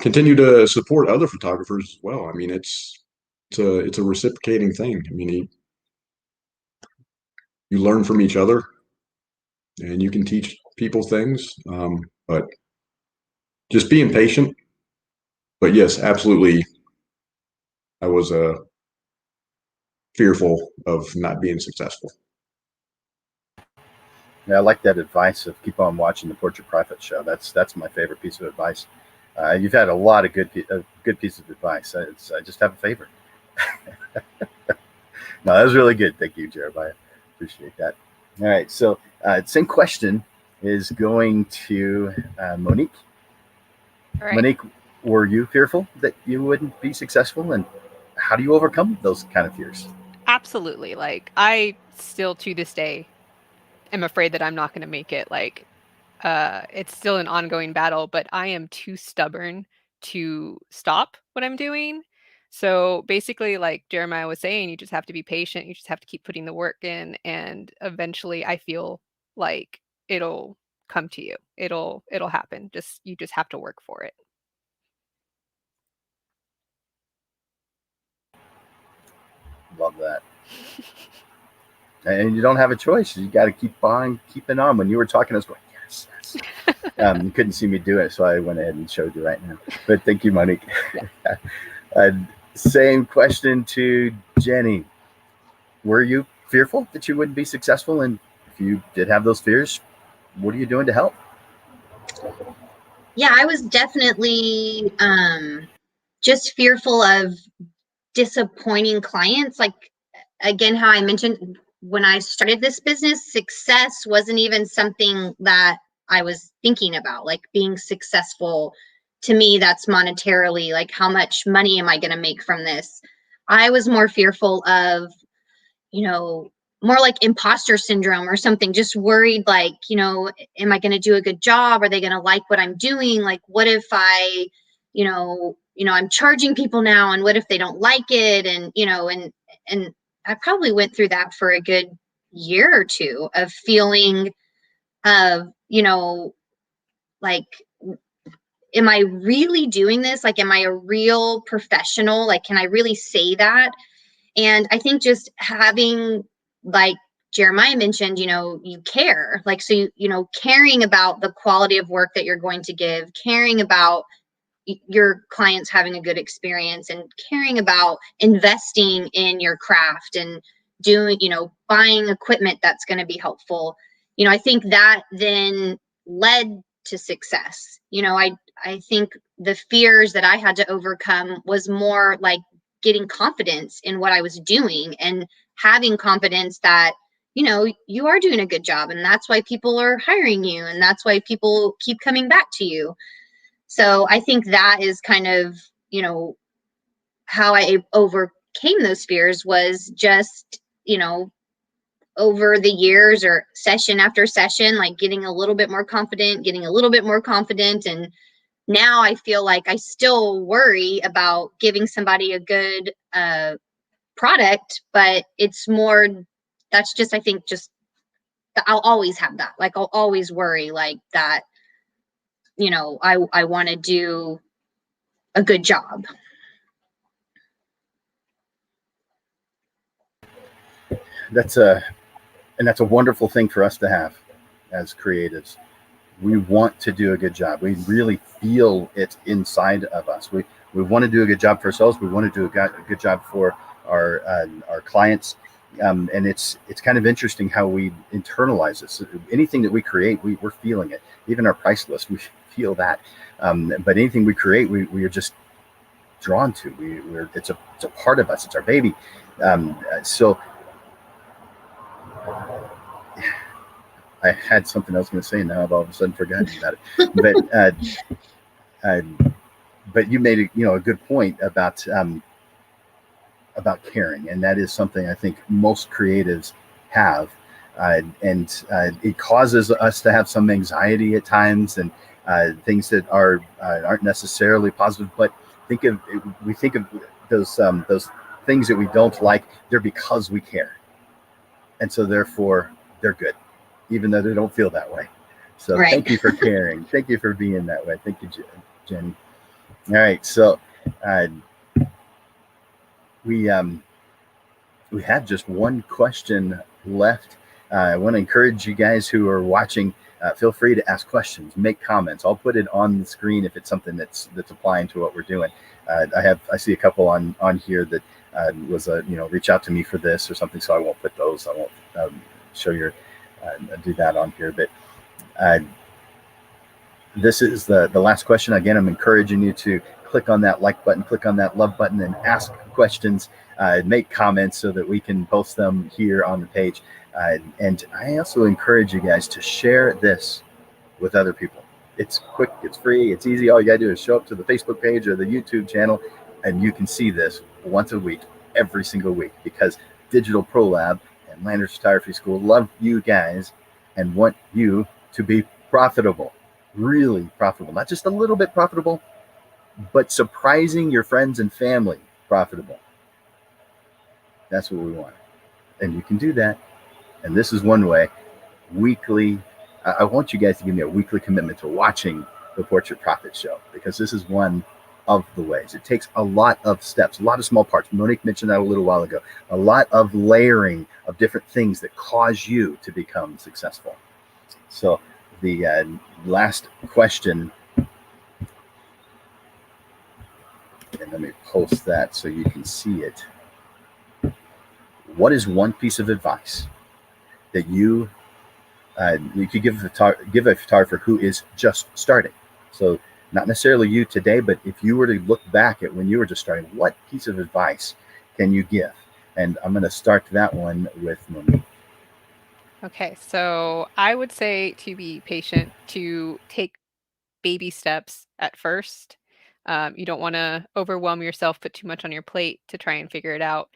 continue to support other photographers as well. I mean, it's a reciprocating thing. I mean, you learn from each other, and you can teach people things. But just being patient. But yes, absolutely, I was fearful of not being successful. Yeah, I like that advice of keep on watching the Portrait Profit show. That's my favorite piece of advice. You've had a lot of good pieces of advice. I just have a favorite. No, that was really good. Thank you, Jeremiah. Appreciate that. All right, so same question is going to Monique. All right. Monique, were you fearful that you wouldn't be successful, and how do you overcome those kind of fears? Absolutely. Like I still to this day am afraid that I'm not going to make it. Like it's still an ongoing battle, but I am too stubborn to stop what I'm doing. So basically, like Jeremiah was saying, you just have to be patient. You just have to keep putting the work in, and eventually, I feel like it'll come to you. It'll happen. You just have to work for it. Love that. And you don't have a choice. You got to keep on keeping on. When you were talking, I was going, yes, yes. You couldn't see me do it, so I went ahead and showed you right now. But thank you, Monique. Same question to Jenny. Were you fearful that you wouldn't be successful? And if you did have those fears, what are you doing to help? Yeah, I was definitely just fearful of disappointing clients. Like, again, how I mentioned when I started this business, success wasn't even something that I was thinking about. Like being successful, to me, that's monetarily, like how much money am I going to make from this? I was more fearful of, more like imposter syndrome or something, just worried, like, am I going to do a good job? Are they going to like what I'm doing? Like, what if I'm charging people now, and what if they don't like it? And I probably went through that for a good year or two of feeling of, like, am I really doing this? Like, am I a real professional? Like, can I really say that? And I think just having, like Jeremiah mentioned, you care, like, so, caring about the quality of work that you're going to give, caring about your clients having a good experience, and caring about investing in your craft and doing, buying equipment that's going to be helpful. I think that then led to success. I think the fears that I had to overcome was more like getting confidence in what I was doing, and having confidence that, you are doing a good job, and that's why people are hiring you, and that's why people keep coming back to you. So I think that is kind of, how I overcame those fears, was just, over the years, or session after session, like getting a little bit more confident, getting a little bit more confident. And now I feel like I still worry about giving somebody a good product, but it's more, that's just, I think, just, I'll always have that. Like, I'll always worry like that, I want to do a good job. That's a wonderful thing for us to have as creatives. We want to do a good job. We really feel it inside of us. We want to do a good job for ourselves. We want to do a good job for our clients. And it's kind of interesting how we internalize this. Anything that we create, we're feeling it. Even our price list, we feel that. But anything we create, we are just drawn to. It's a part of us. It's our baby. So I had something else going to say, and now I've all of a sudden forgotten about it. But you made a good point about caring, and that is something I think most creatives have, and it causes us to have some anxiety at times, and things that aren't necessarily positive. But we think of those things that we don't like. They're because we care, and so therefore they're good, even though they don't feel that way. So Right. Thank you for caring. Thank you for being that way. Thank you, Jenny. All right, so we have just one question left. I want to encourage you guys who are watching. Feel free to ask questions, make comments. I'll put it on the screen if it's something that's applying to what we're doing. I see a couple on here that was reach out to me for this or something. So I won't put those. I won't show your do that on here. But uh, this is the last question. Again, I'm encouraging you to click on that like button, click on that love button, and ask questions, make comments so that we can post them here on the page. And I also encourage you guys to share this with other people. It's quick, it's free, it's easy. All you gotta do is show up to the Facebook page or the YouTube channel, and you can see this once a week, every single week, because Digital Pro Lab and Landers Photography School love you guys and want you to be profitable, really profitable, not just a little bit profitable, but surprising your friends and family profitable. That's what we want. And you can do that. And this is one way. Weekly, I want you guys to give me a weekly commitment to watching the Portrait Profits show, because this is one of the ways. It takes a lot of steps, a lot of small parts. Monique mentioned that a little while ago. A lot of layering of different things that cause you to become successful. So the last question, and let me post that so you can see it. What is one piece of advice that you could give a photographer who is just starting? So not necessarily you today, but if you were to look back at when you were just starting, what piece of advice can you give? And I'm going to start that one with Monique. Okay, so I would say to be patient, to take baby steps at first. You don't want to overwhelm yourself, put too much on your plate to try and figure it out.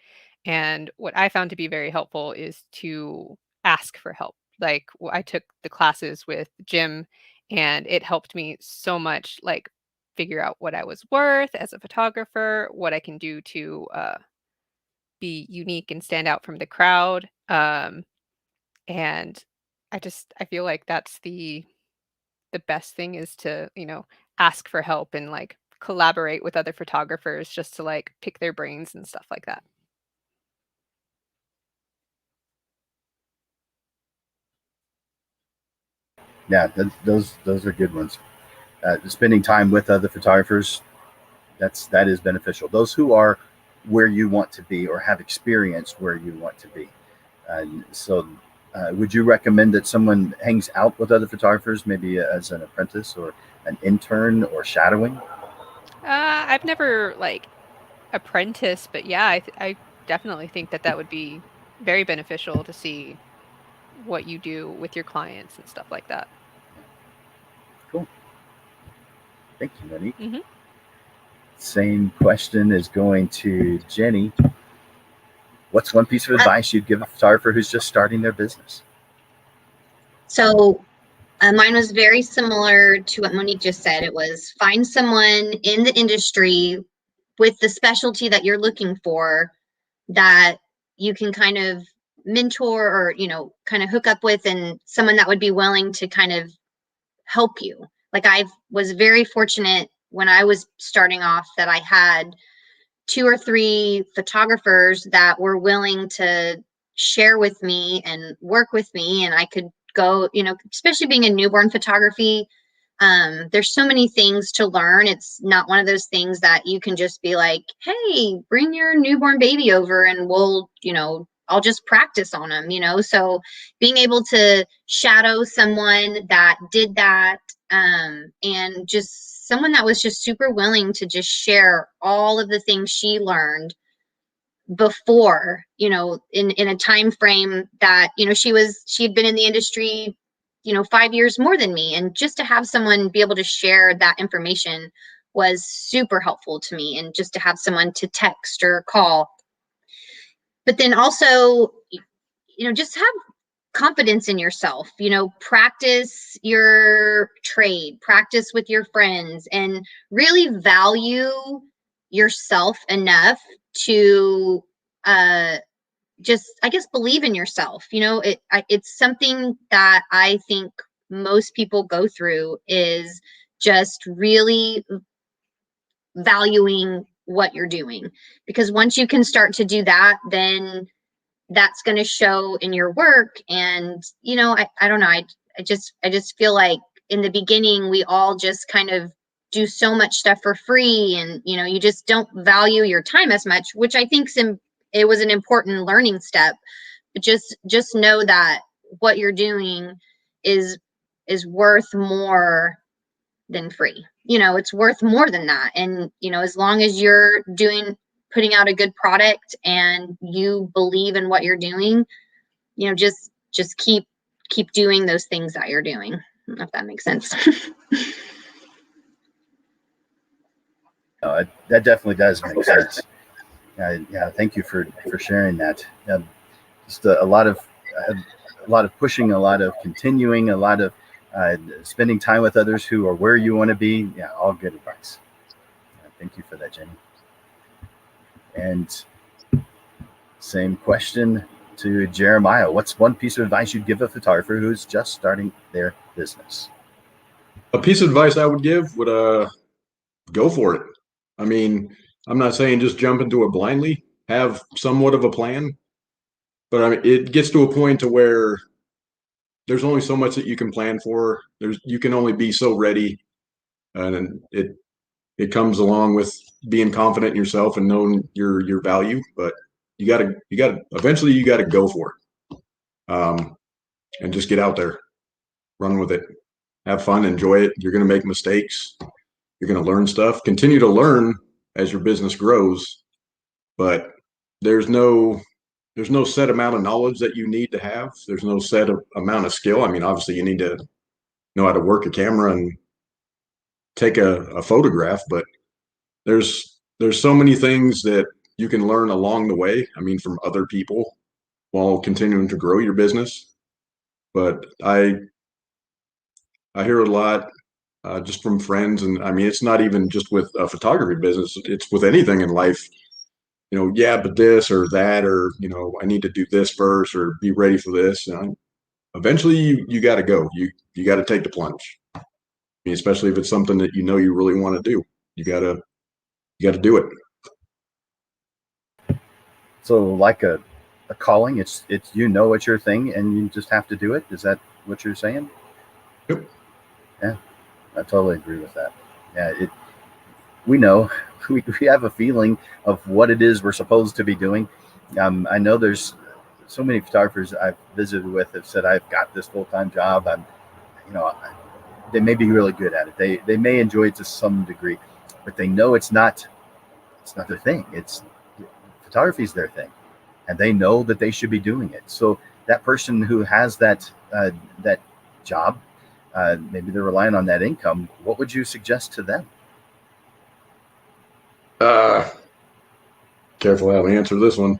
And what I found to be very helpful is to ask for help. Like I took the classes with Jim, and it helped me so much, like figure out what I was worth as a photographer, what I can do to be unique and stand out from the crowd. And I feel like that's the best thing is to, ask for help and like collaborate with other photographers just to like pick their brains and stuff like that. Yeah, those are good ones. Spending time with other photographers, that is beneficial. Those who are where you want to be or have experienced where you want to be. So would you recommend that someone hangs out with other photographers, maybe as an apprentice or an intern or shadowing? I've never like apprenticed, but yeah, I definitely think that that would be very beneficial to see what you do with your clients and stuff like that. Cool. Thank you, Monique. Hmm. Same question is going to Jenny. What's one piece of advice you'd give a photographer who's just starting their business? So mine was very similar to what Monique just said. It was find someone in the industry with the specialty that you're looking for that you can kind of mentor or, kind of hook up with, and someone that would be willing to kind of help you. Like I was very fortunate when I was starting off that I had 2 or 3 photographers that were willing to share with me and work with me, and I could go, especially being in newborn photography, there's so many things to learn. It's not one of those things that you can just be like, hey, bring your newborn baby over and we'll, I'll just practice on them, so being able to shadow someone that did that, and just someone that was just super willing to just share all of the things she learned before, in a time frame that, she had been in the industry, 5 years more than me. And just to have someone be able to share that information was super helpful to me. And just to have someone to text or call. But then also, just have confidence in yourself, practice your trade, practice with your friends, and really value yourself enough to just, I guess, believe in yourself. It's something that I think most people go through, is just really valuing what you're doing, because once you can start to do that, then that's going to show in your work. And I don't know, I just feel like in the beginning we all just kind of do so much stuff for free, and you just don't value your time as much, which I think it was an important learning step. But just know that what you're doing is worth more than free. It's worth more than that. And, as long as you're putting out a good product and you believe in what you're doing, just keep doing those things that you're doing. I don't know if that makes sense. That definitely does make sense. Yeah, thank you for sharing that. Just a lot of pushing, a lot of continuing, a lot of spending time with others who are where you want to be. Yeah, all good advice. Thank you for that, Jenny. And same question to Jeremiah. What's one piece of advice you'd give a photographer who's just starting their business? A piece of advice I would give would go for it. I mean, I'm not saying just jump into it blindly. Have somewhat of a plan, but I mean, it gets to a point to where there's only so much that you can plan for. You can only be so ready, and it comes along with being confident in yourself and knowing your value. But you gotta eventually you gotta go for it, and just get out there, run with it, have fun, enjoy it. You're gonna make mistakes. You're gonna learn stuff. Continue to learn as your business grows, but there's no set amount of knowledge that you need to have. There's no set amount of skill. I mean, obviously you need to know how to work a camera and take a photograph, but there's so many things that you can learn along the way. I mean, from other people while continuing to grow your business. But I hear a lot just from friends, and I mean, it's not even just with a photography business. It's with anything in life. Yeah, but this or that, or I need to do this first, or be ready for this. Eventually, you got to go. You got to take the plunge. I mean, especially if it's something that you really want to do. You got to do it. So, like a calling, it's it's your thing, and you just have to do it. Is that what you're saying? Yep. Yeah, I totally agree with that. Yeah, we know we have a feeling of what it is we're supposed to be doing. I know there's so many photographers I've visited with have said I've got this full-time job. You know, they may be really good at it. They may enjoy it to some degree, but they know it's not their thing. It's photography is their thing, and they know that they should be doing it. So that person who has that job, maybe they're relying on that income. What would you suggest to them? Careful how I answer this one.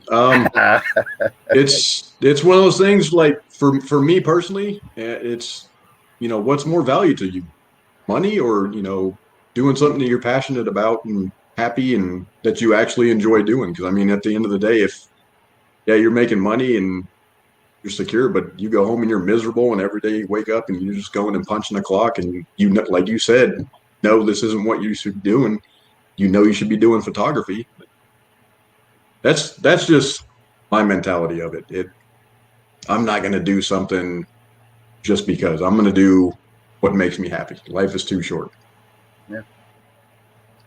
It's one of those things. Like for me personally, it's what's more value to you, money or doing something that you're passionate about and happy and that you actually enjoy doing. Because I mean, at the end of the day, if you're making money and you're secure, but you go home and you're miserable, and every day you wake up and you're just going and punching the clock, and like you said, no, this isn't what you should be doing. You should be doing photography. That's just my mentality of it. I'm not going to do something just because. I'm going to do what makes me happy. Life is too short. Yeah.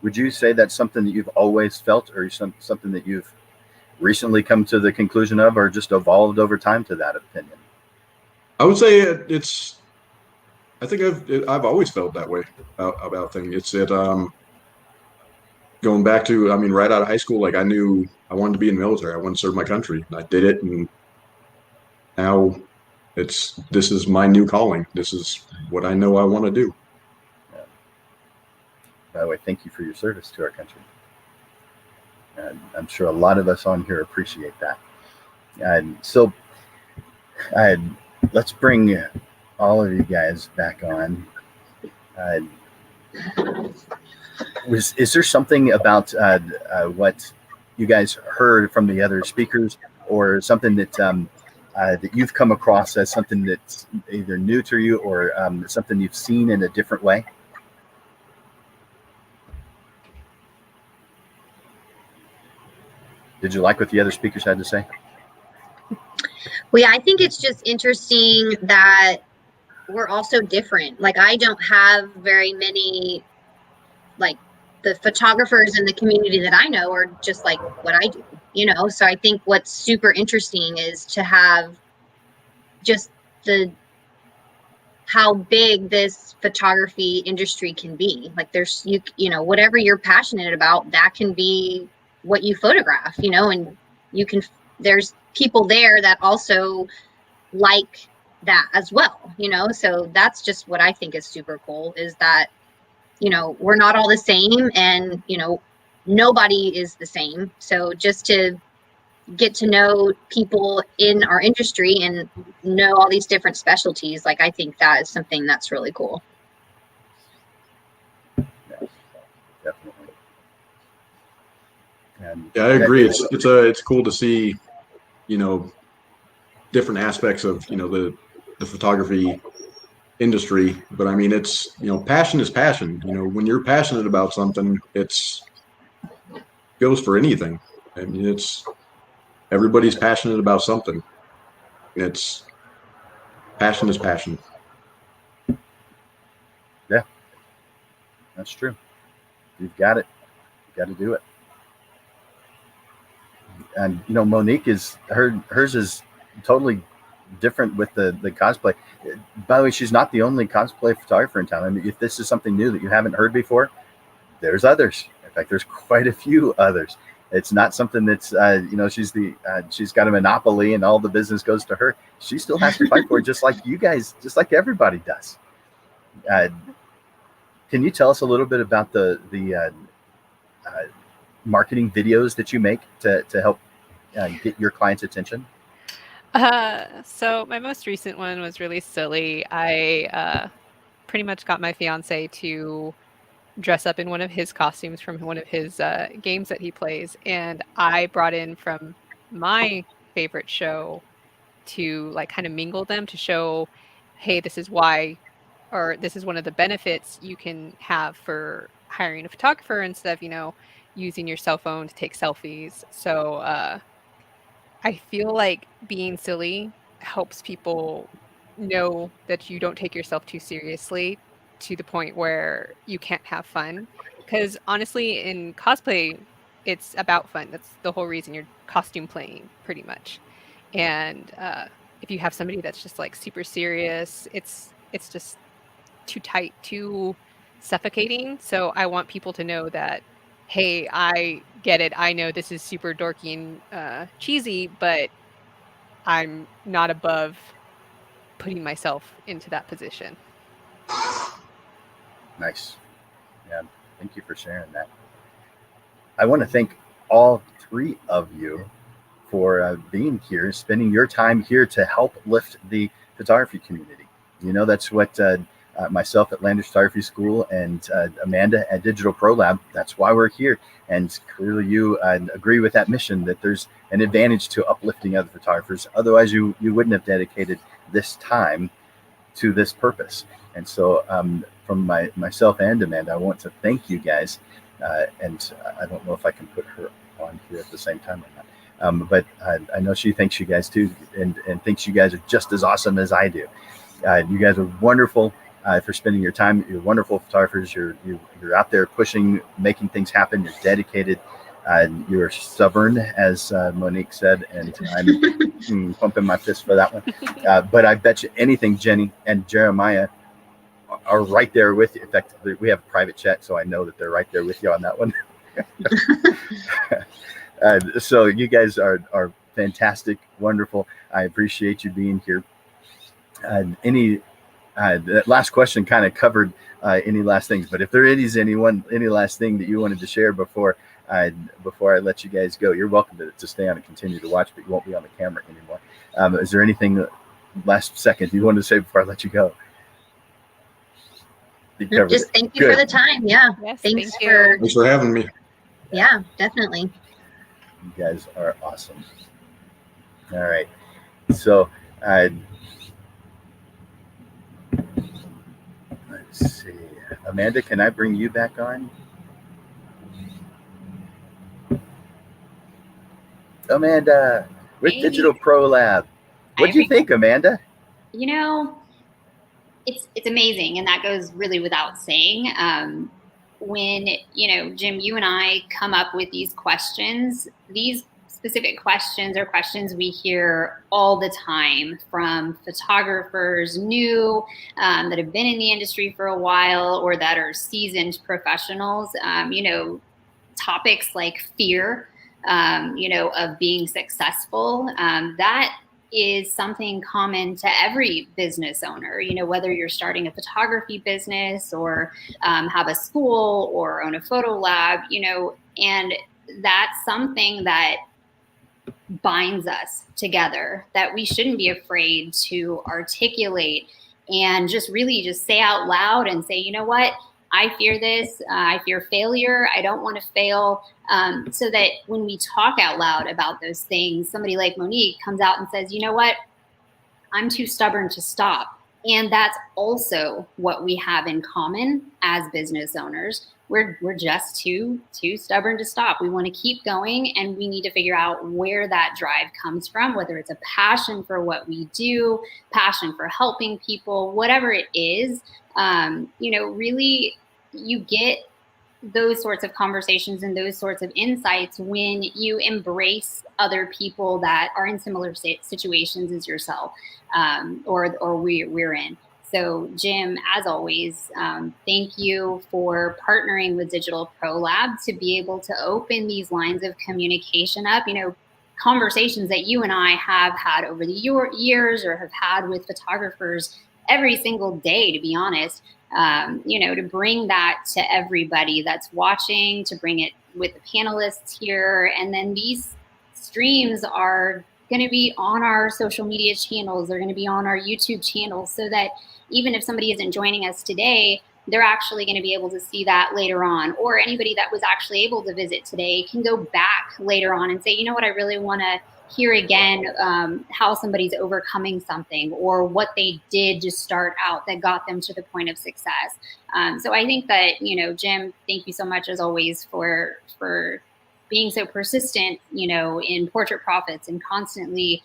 Would you say that's something that you've always felt, or something that you've recently come to the conclusion of, or just evolved over time to that opinion? I would say it's. I think I've always felt that way about things. Going back to, I mean, right out of high school, like I knew I wanted to be in the military. I wanted to serve my country, and I did it. And now this is my new calling. This is what I know I want to do. Yeah. By the way, thank you for your service to our country. And I'm sure a lot of us on here appreciate that. And so let's bring all of you guys back on. Is there something about what you guys heard from the other speakers, or something that that you've come across as something that's either new to you, or something you've seen in a different way? Did you like what the other speakers had to say? Well, yeah, I think it's just interesting that we're all so different. Like, I don't have very many, like, the photographers in the community that I know are just like what I do, So I think what's super interesting is to have just how big this photography industry can be. Like there's, you know, whatever you're passionate about, that can be what you photograph, you know, and there's people there that also like that as well, you know? So that's just what I think is super cool, is that, you know, we're not all the same, and, you know, nobody is the same. So just to get to know people in our industry and know all these different specialties, like I think that is something that's really cool. Yeah, definitely. And Yeah, I agree. It's cool to see, you know, different aspects of, you know, the photography industry. But I mean, it's, you know, passion is passion. You know, when you're passionate about something, it's goes for anything. I mean, it's everybody's passionate about something. It's passion is passion. yeah, that's true. You've got it. You got to do it. And you know, Monique is hers is totally different with the cosplay. By the way, she's not the only cosplay photographer in town. I mean, if this is something new that you haven't heard before, there's others. In fact, there's quite a few others. It's not something that's you know, she's got a monopoly and all the business goes to her. She still has to fight for it, just like you guys, just like everybody does. Uh, can you tell us a little bit about the uh, marketing videos that you make to help get your clients' attention? So my most recent one was really silly. I pretty much got my fiance to dress up in one of his costumes from one of his games that he plays, and I brought in from my favorite show to like kind of mingle them to show, hey, this is why, or this is one of the benefits you can have for hiring a photographer instead of, you know, using your cell phone to take selfies. So I feel like being silly helps people know that you don't take yourself too seriously to the point where you can't have fun. Because honestly, in cosplay, it's about fun. That's the whole reason you're costume playing, pretty much. And if you have somebody that's just like super serious, it's just too tight, too suffocating. So I want people to know that, hey, I get it. I know this is super dorky and cheesy, but I'm not above putting myself into that position. Nice. Yeah, thank you for sharing that. I want to thank all three of you for being here, spending your time here to help lift the photography community. You know, that's what myself at Landers Photography School and Amanda at Digital Pro Lab, that's why we're here. And clearly you agree with that mission, that there's an advantage to uplifting other photographers. Otherwise, you wouldn't have dedicated this time to this purpose. And so from myself and Amanda, I want to thank you guys. And I don't know if I can put her on here at the same time or not. But I know she thanks you guys too, and thinks you guys are just as awesome as I do. You guys are wonderful for spending your time. You're wonderful photographers. You're out there pushing, making things happen. You're dedicated. You're stubborn, as Monique said, and I'm pumping my fist for that one. But I bet you anything, Jenny and Jeremiah are right there with you. In fact, we have a private chat, so I know that they're right there with you on that one. So you guys are fantastic, wonderful. I appreciate you being here. That last question kind of covered any last things, but if there is any last thing that you wanted to share before I let you guys go, you're welcome to stay on and continue to watch, but you won't be on the camera anymore. Is there anything last second you wanted to say before I let you go? Just thank you for the time. Yeah. Yes, Thanks thank you. Thanks for having me. Yeah, definitely. You guys are awesome. All right. So let's see. Amanda, can I bring you back on? Amanda, with Hey. Digital Pro Lab. What do you think, Amanda? You know, it's amazing, and that goes really without saying. When, you know, Jim, you and I come up with these questions, these specific questions or questions we hear all the time from photographers new that have been in the industry for a while or that are seasoned professionals. Topics like fear, of being successful, that is something common to every business owner, whether you're starting a photography business or have a school or own a photo lab, and that's something that binds us together, that we shouldn't be afraid to articulate and just really just say out loud and say, you know what, I fear this, I fear failure, I don't want to fail. So that when we talk out loud about those things, somebody like Monique comes out and says, you know what, I'm too stubborn to stop. And that's also what we have in common as business owners. We're just too stubborn to stop. We want to keep going, and we need to figure out where that drive comes from, whether it's a passion for what we do, passion for helping people, whatever it is. Really, you get those sorts of conversations and those sorts of insights when you embrace other people that are in similar situations as yourself, or we're in. So Jim, as always, thank you for partnering with Digital Pro Lab to be able to open these lines of communication up, conversations that you and I have had over the years or have had with photographers every single day, to be honest. To bring that to everybody that's watching, to bring it with the panelists here. And then these streams are going to be on our social media channels. They're going to be on our YouTube channels, so that even if somebody isn't joining us today, they're actually going to be able to see that later on. Or anybody that was actually able to visit today can go back later on and say, you know what, I really want to hear again how somebody's overcoming something or what they did to start out that got them to the point of success. So I think that, Jim, thank you so much as always for being so persistent, in Portrait Profits and constantly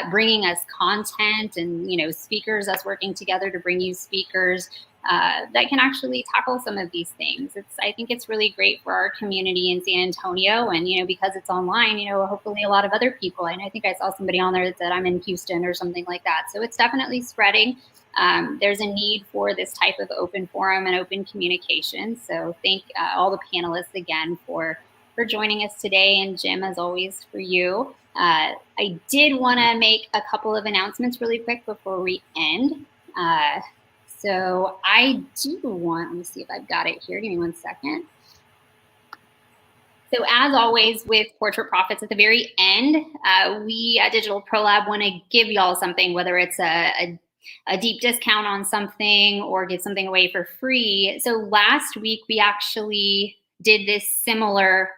bringing us content and, speakers, us working together to bring you speakers that can actually tackle some of these things. I think it's really great for our community in San Antonio, and because it's online, hopefully a lot of other people. And I think I saw somebody on there that said I'm in Houston or something like that. So it's definitely spreading. There's a need for this type of open forum and open communication. So thank all the panelists again for joining us today, and Jim, as always, for you. I did want to make a couple of announcements really quick before we end. So I do want, let me see if I've got it here. Give me 1 second. So as always with Portrait Profits, at the very end, we at Digital Pro Lab want to give y'all something, whether it's a deep discount on something or give something away for free. So last week, we actually did this similar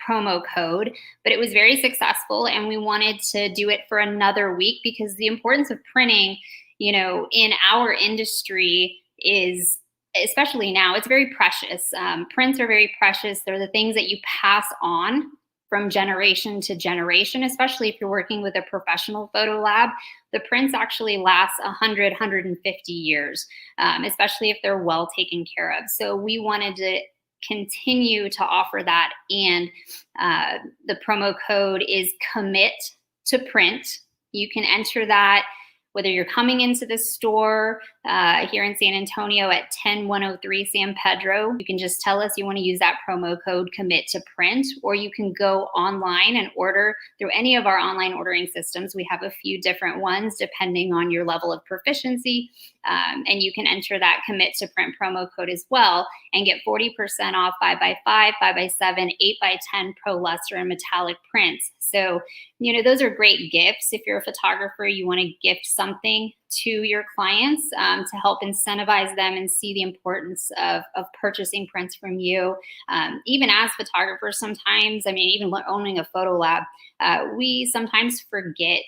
promo code, but it was very successful, and we wanted to do it for another week because the importance of printing, in our industry is, especially now, it's very precious. Prints are very precious. They're the things that you pass on from generation to generation, especially if you're working with a professional photo lab. The prints actually last 100, 150 years, especially if they're well taken care of. So we wanted to continue to offer that, and the promo code is commit to print. You can enter that whether you're coming into the store here in San Antonio at 10103 San Pedro. You can just tell us you want to use that promo code commit to print, or you can go online and order through any of our online ordering systems. We have a few different ones depending on your level of proficiency, and you can enter that commit to print promo code as well and get 40% off 5x5, 5x7, 8x10 Pro Luster and metallic prints. So, those are great gifts. If you're a photographer, you want to gift something to your clients to help incentivize them and see the importance of purchasing prints from you. Even as photographers, sometimes, even owning a photo lab, we sometimes forget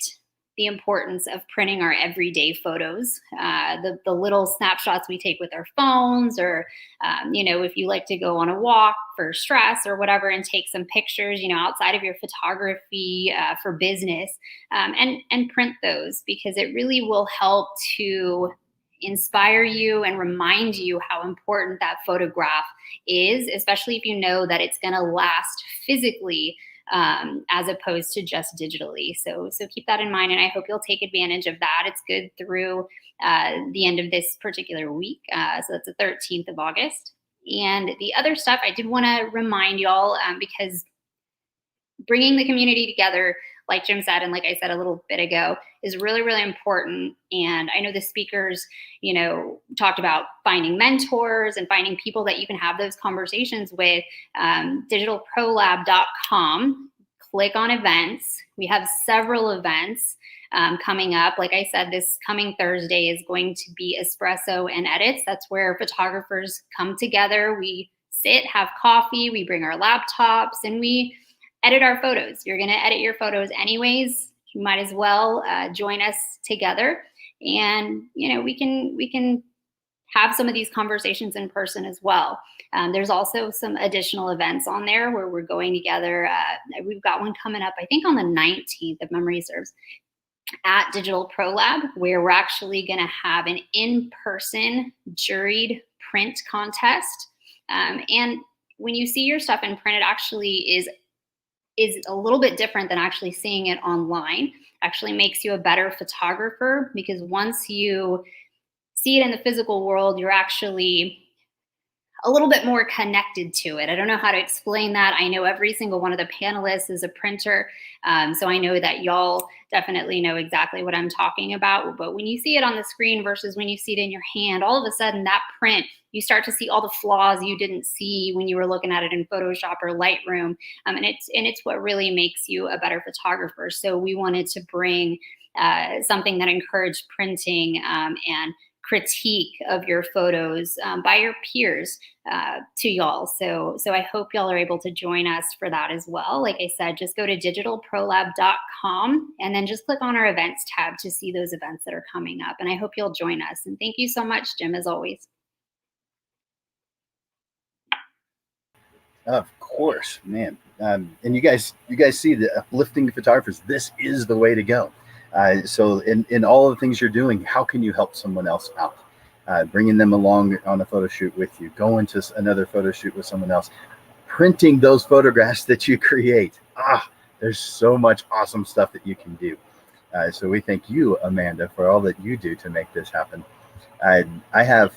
the importance of printing our everyday photos, the little snapshots we take with our phones, or, if you like to go on a walk for stress or whatever and take some pictures, outside of your photography for business, and print those, because it really will help to inspire you and remind you how important that photograph is, especially if you know that it's going to last physically as opposed to just digitally. So keep that in mind, and I hope you'll take advantage of that. It's good through the end of this particular week. So that's the 13th of August. And the other stuff I did want to remind y'all, because bringing the community together, like Jim said, and like I said a little bit ago, is really, really important. And I know the speakers, talked about finding mentors and finding people that you can have those conversations with. Digitalprolab.com, click on events. We have several events coming up. Like I said, this coming Thursday is going to be Espresso and Edits. That's where photographers come together. We sit, have coffee, we bring our laptops, and we edit our photos. You're going to edit your photos anyways. You might as well join us together, and we can have some of these conversations in person as well. There's also some additional events on there where we're going together. We've got one coming up, I think on the 19th, if memory serves, at Digital Pro Lab, where we're actually going to have an in-person juried print contest. And when you see your stuff in print, it actually is a little bit different than actually seeing it online. Actually makes you a better photographer, because once you see it in the physical world, you're actually a little bit more connected to it. I don't know how to explain that. I know every single one of the panelists is a printer, so I know that y'all definitely know exactly what I'm talking about. But when you see it on the screen versus when you see it in your hand, all of a sudden that print, you start to see all the flaws you didn't see when you were looking at it in Photoshop or Lightroom, and it's what really makes you a better photographer. So we wanted to bring something that encouraged printing and critique of your photos by your peers to y'all. So I hope y'all are able to join us for that as well. Like I said, just go to digitalprolab.com and then just click on our events tab to see those events that are coming up. And I hope you'll join us. And thank you so much, Jim, as always. Of course, man. And you guys see the uplifting photographers. This is the way to go. So in all of the things you're doing, how can you help someone else out? Bringing them along on a photo shoot with you, going to another photo shoot with someone else, printing those photographs that you create. There's so much awesome stuff that you can do. So we thank you, Amanda, for all that you do to make this happen. I have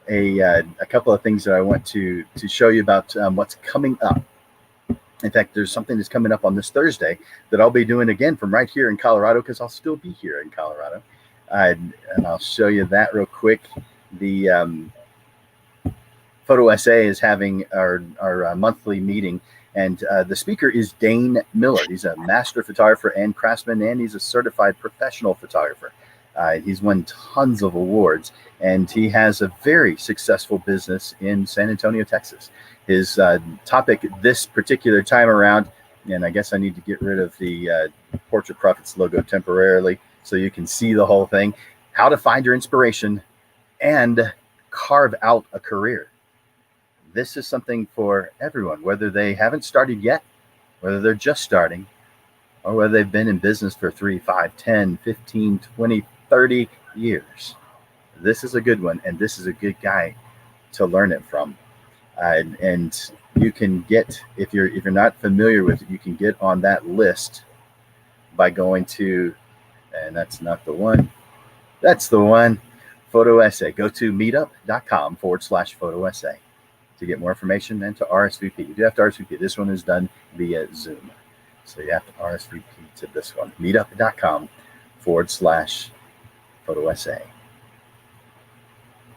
a couple of things that I want to show you about what's coming up. In fact, there's something that's coming up on this Thursday that I'll be doing again from right here in Colorado, because I'll still be here in Colorado. And I'll show you that real quick. The Photo SA is having our monthly meeting, and the speaker is Dane Miller. He's a master photographer and craftsman, and he's a certified professional photographer. He's won tons of awards, and he has a very successful business in San Antonio, Texas. His topic this particular time around, and I guess I need to get rid of the Portrait Profits logo temporarily so you can see the whole thing: how to find your inspiration and carve out a career. This is something for everyone, whether they haven't started yet, whether they're just starting, or whether they've been in business for 3, 5, 10, 15, 20, 30 years. This is a good one, and this is a good guy to learn it from. And you can get, if you're not familiar with it, you can get on that list by going to, and that's not the one, that's the one, Photo Essay. Go to meetup.com/Photo Essay to get more information and to RSVP. You do have to RSVP. This one is done via Zoom, so you have to RSVP to this one. Meetup.com/Photo Essay.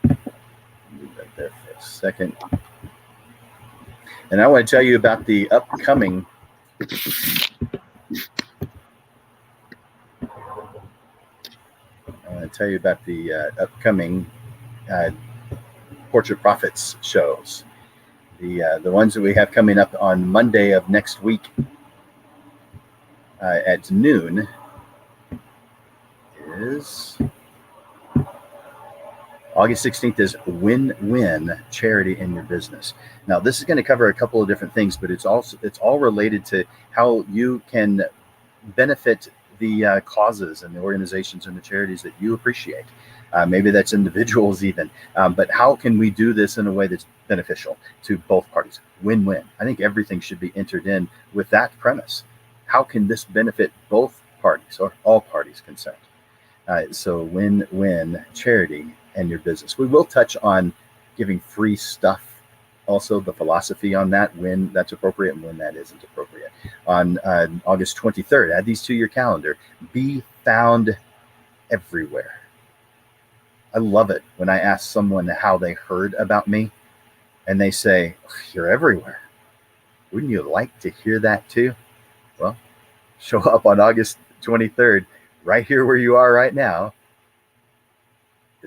Leave that there for a second. And I want to tell you about the upcoming Portrait Profits shows. The ones that we have coming up on Monday of next week at noon is August 16th is Win-Win Charity in Your Business. Now, this is going to cover a couple of different things, but it's all related to how you can benefit the causes and the organizations and the charities that you appreciate. Maybe that's individuals even. But how can we do this in a way that's beneficial to both parties? Win-win. I think everything should be entered in with that premise. How can this benefit both parties or all parties concerned? So win-win charity and your business. We will touch on giving free stuff. Also, the philosophy on that, when that's appropriate and when that isn't appropriate. On August 23rd, add these to your calendar. Be found everywhere. I love it when I ask someone how they heard about me and they say, "You're everywhere." Wouldn't you like to hear that too? Well, show up on August 23rd, right here where you are right now.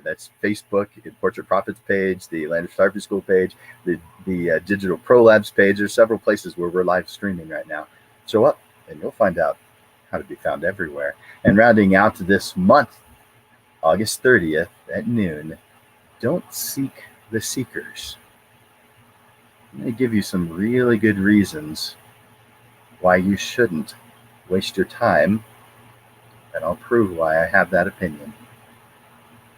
That's Facebook, the Portrait Profits page, the Atlanta Photography School page, the Digital Pro Labs page. There's several places where we're live streaming right now. Show up and you'll find out how to be found everywhere. And rounding out this month, August 30th at noon, don't seek the seekers. I'm going to give you some really good reasons why you shouldn't waste your time, and I'll prove why I have that opinion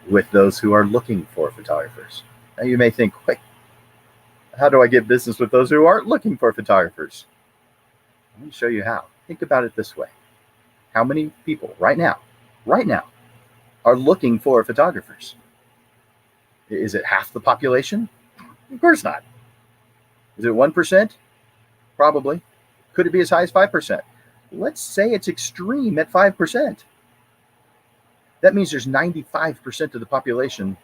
with those who are looking for photographers. Now you may think, wait, how do I get business with those who aren't looking for photographers? Let me show you how. Think about it this way. How many people right now, are looking for photographers? Is it half the population? Of course not. Is it 1%? Probably. Could it be as high as 5%? Let's say it's extreme at 5%. That means there's 95% of the population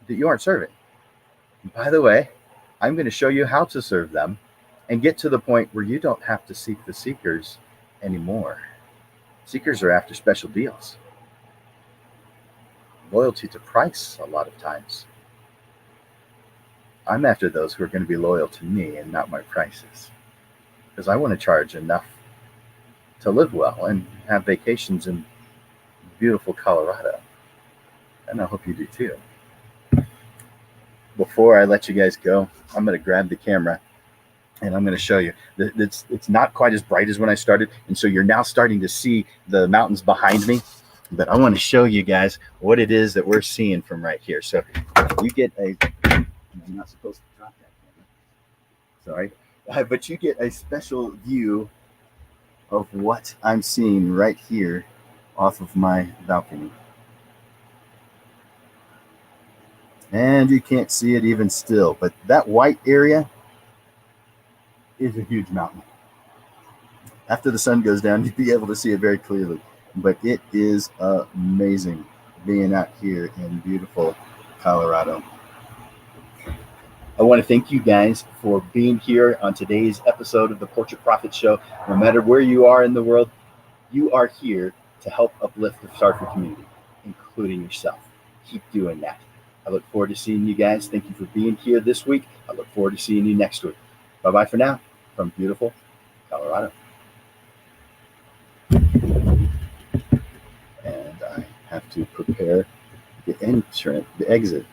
that you aren't serving. And by the way, I'm going to show you how to serve them and get to the point where you don't have to seek the seekers anymore. Seekers are after special deals. Loyalty to price a lot of times. I'm after those who are going to be loyal to me and not my prices. Because I want to charge enough to live well and have vacations in beautiful Colorado. And I hope you do too. Before I let you guys go, I'm going to grab the camera and I'm going to show you. It's not quite as bright as when I started. And so you're now starting to see the mountains behind me. But I want to show you guys what it is that we're seeing from right here. So you get a... I'm not supposed to drop that camera. Sorry. But you get a special view of what I'm seeing right here off of my balcony. And you can't see it even still, but that white area is a huge mountain. After the sun goes down, you'll be able to see it very clearly. But it is amazing being out here in beautiful Colorado. I want to thank you guys for being here on today's episode of the Portrait Profits Show. No matter where you are in the world, you are here to help uplift the photography community, including yourself. Keep doing that. I look forward to seeing you guys. Thank you for being here this week. I look forward to seeing you next week. Bye-bye for now from beautiful Colorado. And I have to prepare the exit.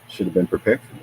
Should have been prepared for this.